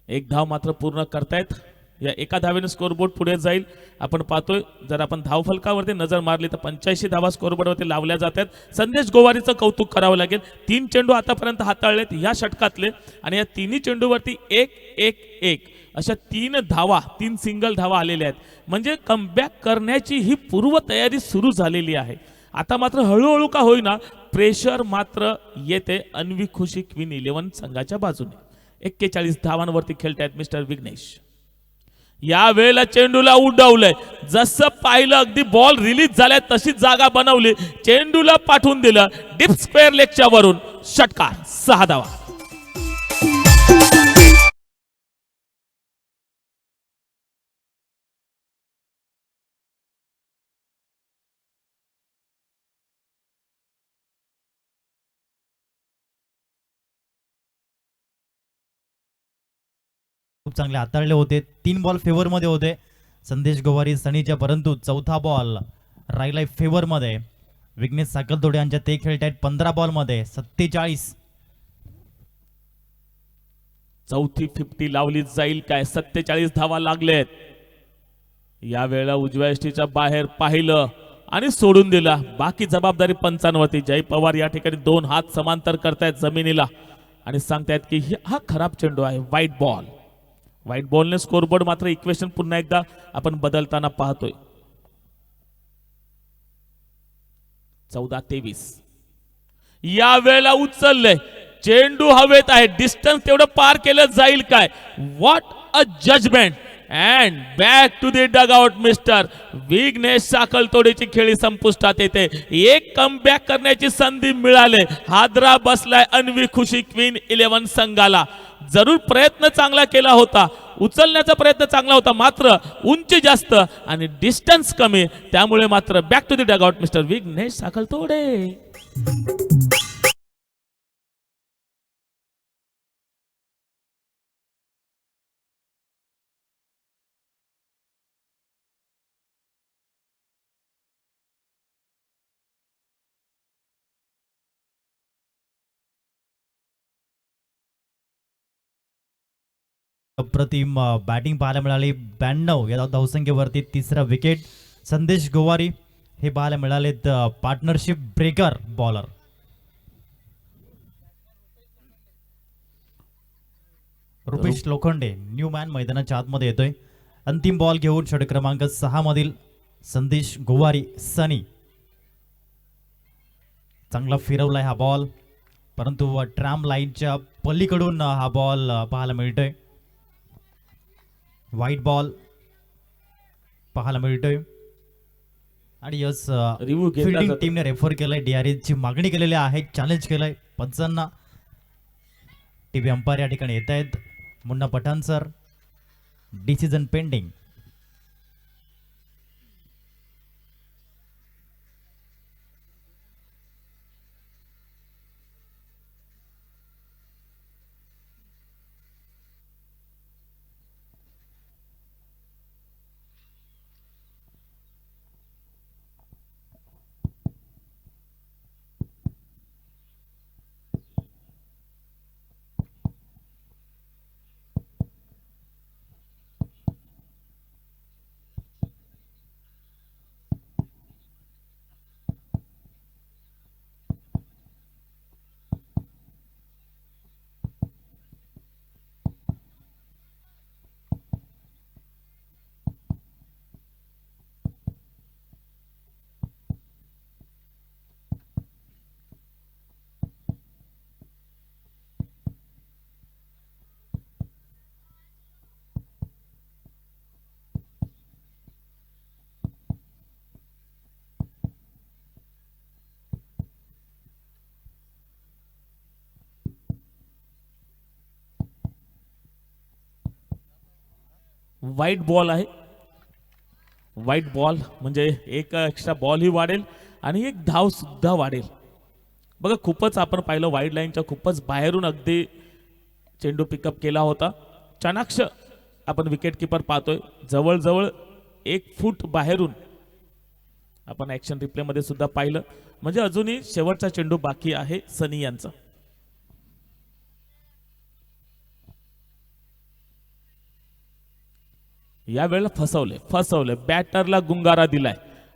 1 धाव मात्र पूर्ण करतायत. या एका धावेने स्कोरबोर्ड पुढे जाईल. आपण पाहतोय जर आपण धावफलकावरती नजर मारली तर 85 धावा स्कोरबोर्डवरती लावल्या जातात. संदेश गोवारीचं कौतुक करावं लागेल. 3 चेंडू आतापर्यंत हाताळलेत या षटकातले आणि या तिन्ही चेंडूवरती 1-1-1 अशा 3 धावा, 3 सिंगल धावा आलेल्या आहेत. म्हणजे कमबॅक करण्याची ही पूर्व तयारी सुरू झालेली आहे. आता मात्र हळूहळू का होईना प्रेशर मात्र येते अन्वी खुशी क्वीन 11 संघाच्या बाजूने. 41 धावांवरती खेळतायत मिस्टर विघ्नेश. या वेळेला चेंडूला उडवलंय, जसं पाहिलं अगदी बॉल रिलीज झालाय तशीच जागा बनवली, चेंडूला पाठवून दिलं डीप स्क्वेअर लेगच्या वरून. षटकार 6 धावा. खूप चांगले हाताळले होते. 3 बॉल फेवर मध्ये होते संदेश गोवारी सनीच्या, परंतु चौथा बॉल राहिलाय फेवर मध्ये विघ्नेश साकलतोडे यांच्या. ते खेळतायत 15 बॉल मध्ये 47. चौथी 50 लावली जाईल काय, 47 धावा लागलेत. या वेळेला उजव्या यष्टीच्या बाहेर पाहिलं आणि सोडून दिला. बाकी जबाबदारी पंचांवरती. जय पवार या ठिकाणी 2 हात समांतर करतायत जमिनीला आणि सांगतायत की हा खराब चेंडू आहे, व्हाईट बॉल. व्हाईट बॉलने स्कोरबोर्ड मात्र इक्वेशन पुन्हा एकदा आपण बदलताना पाहतोय. 14-23. या वेळेला उचलले चेंडू हवेत आहे, डिस्टन्स तेवढं पार केलं जाईल काय. What a judgement and back to the dugout mister Vighnesh साकलतोडेची खेळी संपुष्टात येते. एक कमबॅक करण्याची संधी मिळाले. हादरा बसलाय अन्वी खुशी क्वीन 11 संघाला. जरूर प्रयत्न चांगला केला होता, उचलण्याचा प्रयत्न चांगला होता, मात्र उंची जास्त आणि डिस्टन्स कमी, त्यामुळे मात्र back to the dugout mister Vighnesh Sakaltode. अप्रतिम बॅटिंग पाहायला मिळाली. 92 या धावसंख्येवरती तिसरा विकेट. संदेश गोवारी हे पाहायला मिळालेत partnership breaker bowler. Rupesh Lokhande new man मैदानाच्या आतमध्ये येतोय. अंतिम बॉल घेऊन षटक क्रमांक 6 मधील संदेश गोवारी सनी. चांगला फिरवलाय हा बॉल, परंतु ट्रॅम लाईनच्या पलीकडून हा बॉल पाहायला मिळतोय. व्हाईट बॉल पाहायला मिळतोय. आणि यस Review घेतला फिल्डिंग जातो. टीमने रेफर केलंय, DRS ची मागणी केलेली आहे, चॅलेंज केलंय पंचांना. टीव्ही अंपायर या ठिकाणी येत आहेत. Munna Pathan sir. Decision pending. White ball आहे. व्हाईट बॉल म्हणजे एक एक्स्ट्रा बॉलही वाढेल आणि एक धाव सुद्धा वाढेल. बघा खूपच आपण पाहिलं वाईड लाईनच्या खूपच बाहेरून अगदी चेंडू पिकअप केला होता. चाणाक्ष आपण विकेट किपर पाहतोय जवळजवळ 1 फूट बाहेरून. आपण ॲक्शन रिप्लेमध्ये सुद्धा पाहिलं. म्हणजे अजूनही शेवटचा चेंडू बाकी आहे सनी यांचा. या वेळेला फसवले बॅटरला गुंगारा दिलाय.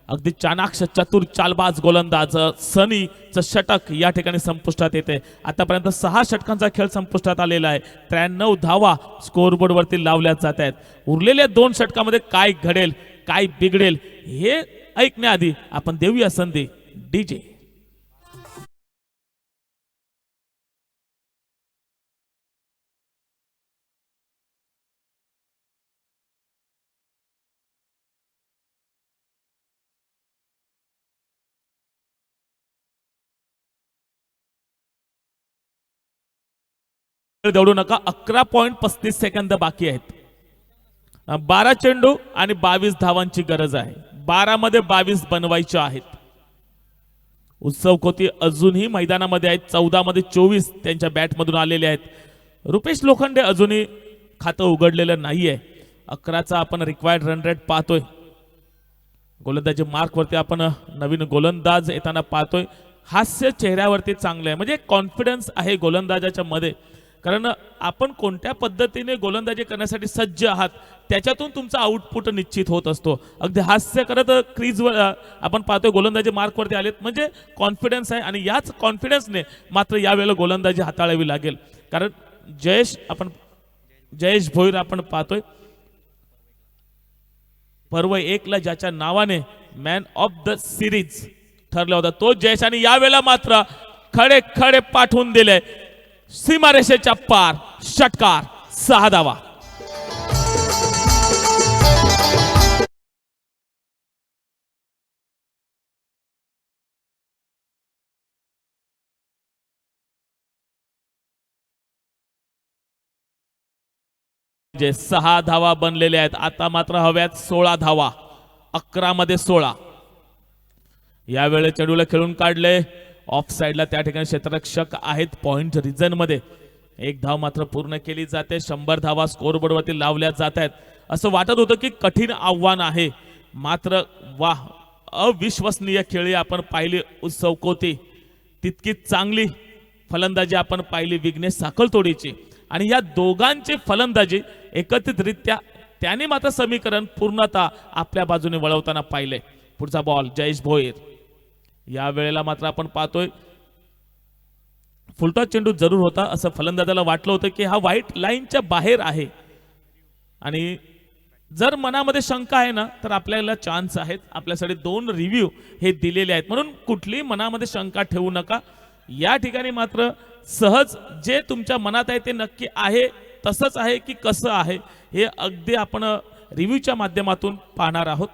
अगदी चाणाक्ष चतुर चालबाज गोलंदाज सनीचं षटक या ठिकाणी संपुष्टात येते. आतापर्यंत 6 षटकांचा खेळ संपुष्टात आलेला आहे. 93 धावा स्कोअरबोर्ड वरती लावल्या जात आहेत. उरलेल्या 2 षटकामध्ये काय घडेल काय बिघडेल हे ऐकण्याआधी आपण देऊया संधी डीजे. दौडू नका. 11.35 सेकंद बाकी आहेत. 12 चेंडू आणि 22 धावांची गरज आहे. 12 मध्ये 22 बनवायचे आहेत. उत्सव कोती अजूनही मैदानामध्ये आहेत. 14 मध्ये 24 त्यांच्या बॅटमधून आलेले आहेत. रुपेश लोखंडे अजूनही खातं उघडलेलं नाहीये. 11चा आपण रिक्वायर्ड रन रेट पाहतोय. गोलंदाजी मार्क वरती आपण नवीन गोलंदाज येताना पाहतोय. हास्य चेहऱ्यावरती चांगलं आहे, म्हणजे कॉन्फिडन्स आहे गोलंदाजाच्या मध्ये. कारण आपण कोणत्या पद्धतीने गोलंदाजी करण्यासाठी सज्ज आहात त्याच्यातून तुमचा आउटपुट निश्चित होत असतो. अगदी हास्य करत क्रीजवर आपण पाहतोय गोलंदाजी मार्कवरती आलेत, म्हणजे कॉन्फिडन्स आहे. आणि याच कॉन्फिडन्सने मात्र यावेळेला गोलंदाजी हाताळावी लागेल. कारण जयेश भोईर आपण पाहतोय पर्व 1 ला ज्याच्या नावाने मॅन ऑफ द सिरीज ठरला होता तो जयेश. आणि यावेळेला मात्र खडे खडे पाठवून दिले सीमारेषेच्या पार. षटकार 6 धावा. जे 6 धावा बनलेले आहेत. आता मात्र हव्यात 16 धावा. 11 मध्ये 16. यावेळी चेंडूला खेळून काढले ऑफ साइडला. त्या ठिकाणी क्षेत्ररक्षक आहेत पॉइंट रिजन मध्ये. 1 धाव मात्र पूर्ण केली जाते. 100 धावा स्कोअरबोर्ड वरती लावल्या जात आहेत. असं वाटत होतं की कठीण आव्हान आहे, मात्र वाह अविश्वसनीय खेळी आपण पाहिली उत्सव कोती. तितकी चांगली फलंदाजी आपण पाहिली विघ्नेश साखळतोडीची. आणि या दोघांची फलंदाजी एकत्रितरित्या त्याने मात्र समीकरण पूर्णतः आपल्या बाजूने वळवताना पाहिले. पुढचा बॉल जयेश भोईर. या वेळेला मात्र आपण पाहतोय फुलटॉस चेंडू जरूर होता असं फलंदाजाला वाटलं होतं की हा व्हाईट लाईनच्या बाहेर आहे आणि जर मनामध्ये शंका आहे ना तर आपल्याला चान्स आहेत. आपल्यासाठी 2 रिव्ह्यू हे दिलेले आहेत म्हणून कुठलीही मनामध्ये शंका ठेवू नका. या ठिकाणी मात्र सहज जे तुमच्या मनात आहे ते नक्की आहे तसंच आहे की कसं आहे हे अगदी आपण रिव्ह्यूच्या माध्यमातून पाहणार आहोत.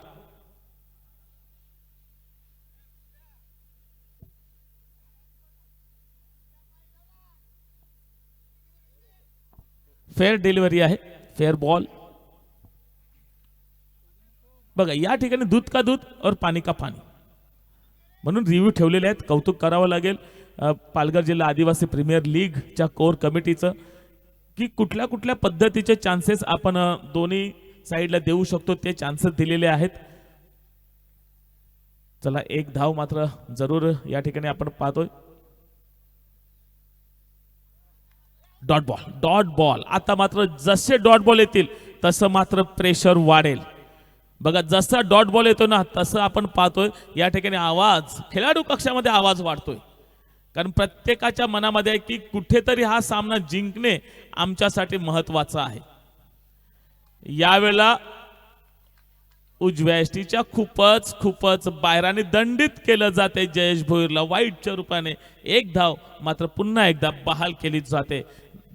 फेअर डिलिव्हरी आहे, फेअर बॉल. बघा या ठिकाणी दूध का दूध और पाणी का पाणी म्हणून रिव्ह्यू ठेवलेले आहेत. कौतुक करावं लागेल पालघर जिल्हा आदिवासी प्रीमियर लीगच्या कोर कमिटीचं की कुठल्या कुठल्या पद्धतीचे चान्सेस आपण दोन्ही साईडला देऊ शकतो ते चान्सेस दिलेले आहेत. चला एक धाव मात्र जरूर या ठिकाणी आपण पाहतोय. Dot ball, dot ball. आता मात्र जसे डॉट बॉल येतील तसं मात्र प्रेशर वाढेल. बघा जसा डॉट बॉल येतो ना तसं आपण पाहतोय या ठिकाणी आवाज खेळाडू कक्षामध्ये आवाज वाढतोय कारण प्रत्येकाच्या मनामध्ये आहे की कुठेतरी हा सामना जिंकणे आमच्यासाठी महत्वाचा आहे. यावेळेला उजव्या एसटीच्या खूपच बाहेराने दंडित केलं जाते जयेश भोईरला वाईटच्या रूपाने. एक धाव मात्र पुन्हा एकदा बहाल केली जाते.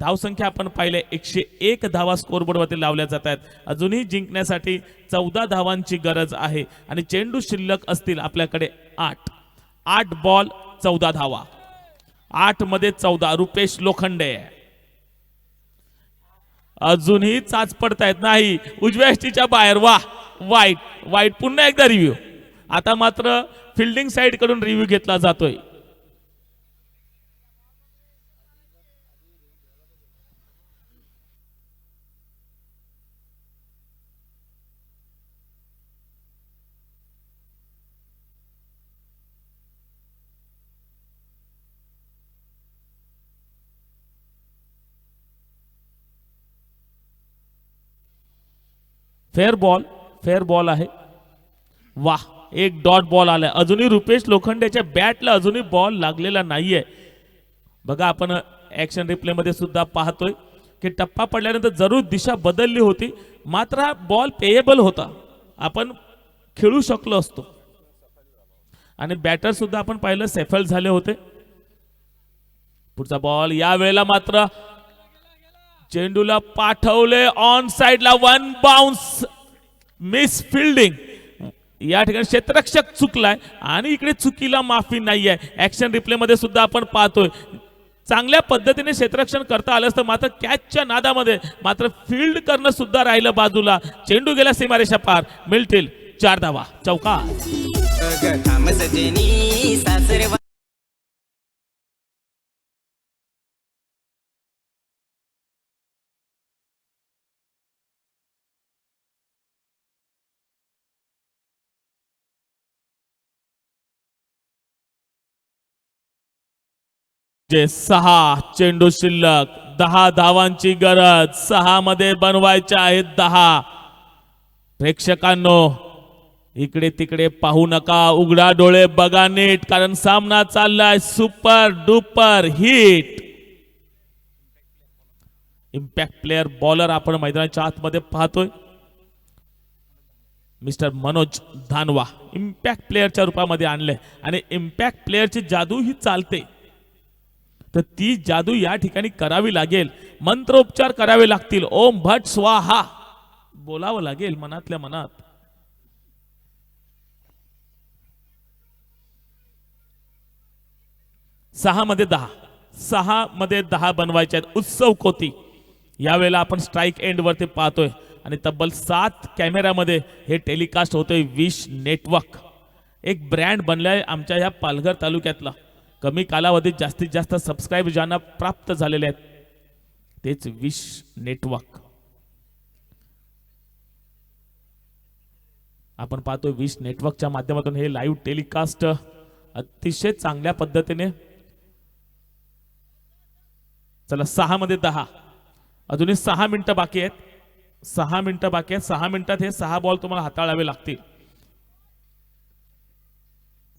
धावसंख्या आपण पाहिले 101 धावा स्कोरबोर्डवरती लावल्या जात आहेत. अजूनही जिंकण्यासाठी 14 धावांची गरज आहे आणि चेंडू शिल्लक असतील आपल्याकडे 8 बॉल 14 धावा. 8 मध्ये 14. रुपेश लोखंडे अजूनही चाच पडतायत नाही उजव्या एसटीच्या बाहेर. वाईट पुन्हा एकदा रिव्ह्यू. आता मात्र फिल्डिंग साइड कडून रिव्ह्यू घेतला जातोय. फेअर बॉल आहे. वाह एक डॉट बॉल आलाय. अजूनही रुपेश लोखंडेच्या बॅटला अजूनही बॉल लागलेला नाहीये. बघा आपण ऍक्शन रिप्ले मध्ये सुद्धा पाहतोय की टप्पा पडल्यानंतर जरूर दिशा बदलली होती मात्र हा बॉल पेएबल होता. आपण खेळू शकलो असतो आणि बॅटर सुद्धा आपण पाहिलं सेफल झाले होते. पुढचा बॉल या वेळेला मात्र चेंडूला पाठवले ऑन साइडला 1 बाउन्स मिस फिल्डिंग. या ठिकाणी क्षेत्ररक्षक चुकलाय आणि इकडे चुकीला माफी नाहीये. ऍक्शन रिप्ले मध्ये सुद्धा आपण पाहतोय चांगल्या पद्धतीने क्षेत्ररक्षण करता आलं असतं मात्र कॅचच्या नादामध्ये मात्र फील्ड करणं सुद्धा राहिलं बाजूला. चेंडू गेला सीमारेषा पार. मिळतील 4 धावा. चौकार. जे 6 चेंडू शिल्लक 10 धावांची गरज. 6 मध्ये बनवायच्या आहेत 10. प्रेक्षकांनो इकडे तिकडे पाहू नका उघडा डोळे बघा नीट कारण सामना चाललाय super duper hit. Impact player bowler आपण मैदानाच्या आतमध्ये पाहतोय मिस्टर मनोज धानवा इम्पॅक्ट प्लेयरच्या रूपामध्ये आणले आणि इम्पॅक्ट प्लेयरची जादू ही चालते तर ती जादू या ठिकाणी करावी लागेल. मंत्रोपचार करावे लागतील. ओम भट स्वाहा बोलावं लागेल मनातल्या मनात. सहा मध्ये 10 बनवायचे आहेत. उत्सव कोती यावेळेला आपण स्ट्राइक एंड वरती पाहतोय आणि तब्बल 7 कॅमेऱ्यामध्ये हे टेलिकास्ट होतोय. विश नेटवर्क एक ब्रँड बनलाय आमच्या या पालघर तालुक्यातला. कमी कालावधीत जास्तीत जास्त सबस्क्राईब ज्यांना प्राप्त झालेले आहेत तेच विश नेटवर्क. आपण पाहतोय विश नेटवर्कच्या माध्यमातून हे लाईव्ह टेलिकास्ट अतिशय चांगल्या पद्धतीने. चला 6 मध्ये 10 अजूनही 6 मिनिटं बाकी आहेत. 6 मिनिटं बाकी आहेत. 6 मिनिटात हे 6 बॉल तुम्हाला हाताळावे लागतील.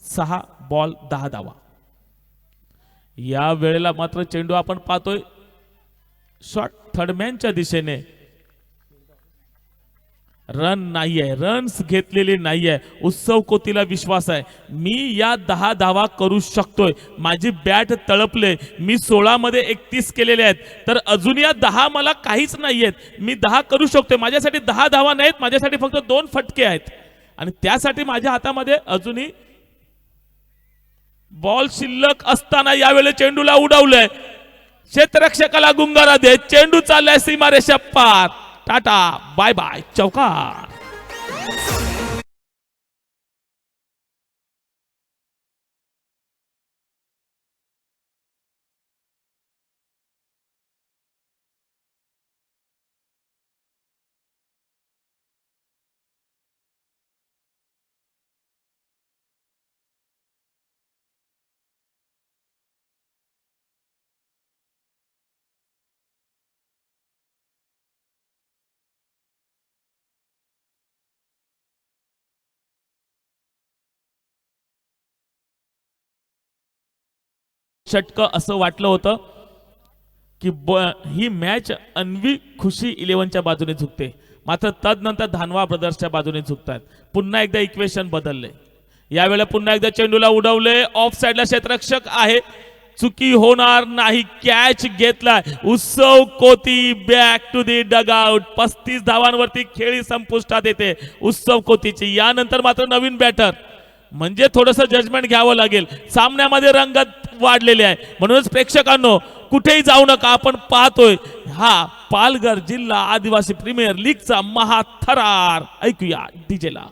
6 बॉल 10 धावा. या वेळेला मात्र चेंडू आपण पाहतोय शॉट थर्डमॅनच्या दिशेने. रन नाहीये, रन्स घेतलेले नाहीये. उत्सव कोतीला विश्वास आहे, मी या 10 धावा करू शकतोय. माझी बॅट तळपले, मी 16 मध्ये 31 केलेले आहेत, तर अजून या 10 मला काहीच नाहीयेत. मी 10 करू शकतोय. माझ्यासाठी 10 धावा नाहीत, माझ्यासाठी फक्त 2 फटके आहेत आणि त्यासाठी माझ्या हातामध्ये अजूनही बॉल शिल्लक असताना यावेळी चेंडूला उडवलंय. क्षेत्ररक्षकाला गुंगारा देत चेंडू चाललाय सीमारेषा पार. टाटा बाय बाय चौकार. षटक असं वाटलं होतं की ही मॅच अन्वी खुशी 11च्या बाजूने झुकते, मात्र तदनंतर धानवा ब्रदर्सच्या बाजूने झुकतात. पुन्हा एकदा इक्वेशन बदलले. यावेळेला पुन्हा एकदा चेंडूला उडवले. ऑफ साइडला क्षेत्ररक्षक आहे, चुकी होणार नाही. कॅच घेतलाय. उत्सव कोती बॅक टू दी डगआउट. 35 धावांवरती खेळी संपुष्टात येते उत्सव कोतीची. यानंतर मात्र नवीन बॅटर, म्हणजे थोडंसं जजमेंट घ्यावं लागेल. सामन्यामध्ये रंगत वाढलेले आहे, म्हणूनच प्रेक्षकांनो कुठेही जाऊ नका. आपण पाहतोय हा पालघर जिल्हा आदिवासी प्रीमियर लीगचा महाथरार. ऐकूया डीजेला.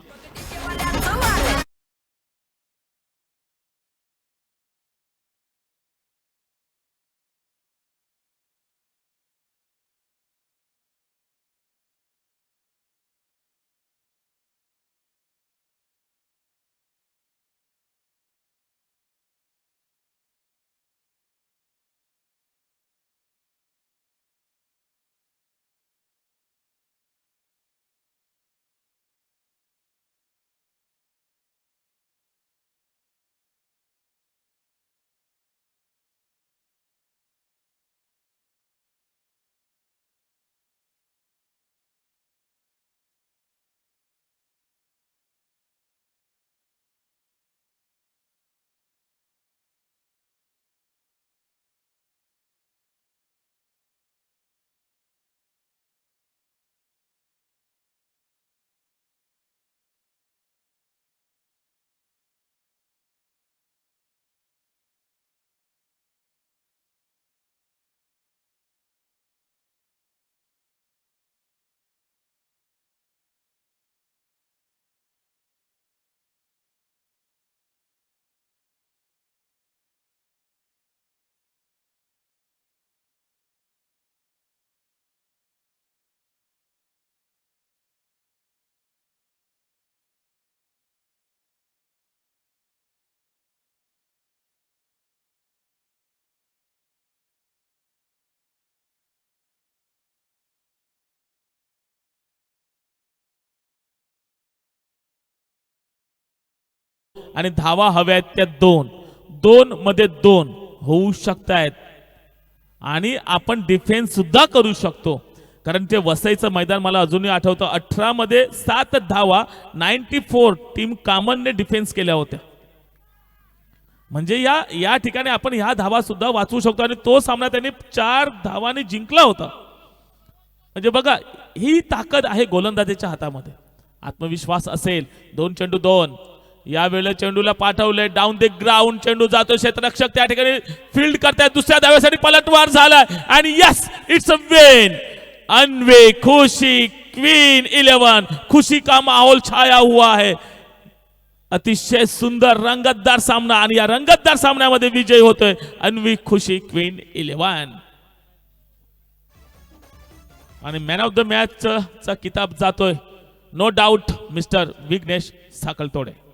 आणि धावा हव्यात त्या 2 मध्ये 2 होऊ शकतायत आणि आपण डिफेन्स सुद्धा करू शकतो. कारण ते वसईचं मैदान मला अजूनही आठवतं. 18 मध्ये 7 धावा 94 टीम कामनने डिफेन्स केल्या होत्या. म्हणजे या ठिकाणी आपण ह्या धावा सुद्धा वाचवू शकतो आणि तो सामना त्यांनी 4 धावांनी जिंकला होता. म्हणजे बघा ही ताकद आहे गोलंदाजीच्या हातामध्ये. आत्मविश्वास असेल. 2 चेंडू 2. यावेळेला चेंडूला पाठवले डाऊन द ग्राउंड. चेंडू जातो. क्षेत्ररक्षक त्या ठिकाणी फील्ड करतायत. दुसऱ्या धावेसाठी पलटवार झाला आणि yes it's a win. Anvay Khushi queen 11. खुशी का माहौल छाया हुआ है. अतिशय सुंदर रंगतदार सामना आणि या रंगतदार सामन्यामध्ये विजय होतोय अन्वी खुशी क्वीन 11. आणि मॅन ऑफ द मॅच चा किताब जातोय नो डाऊट मिस्टर विघ्नेश साखलतोडे.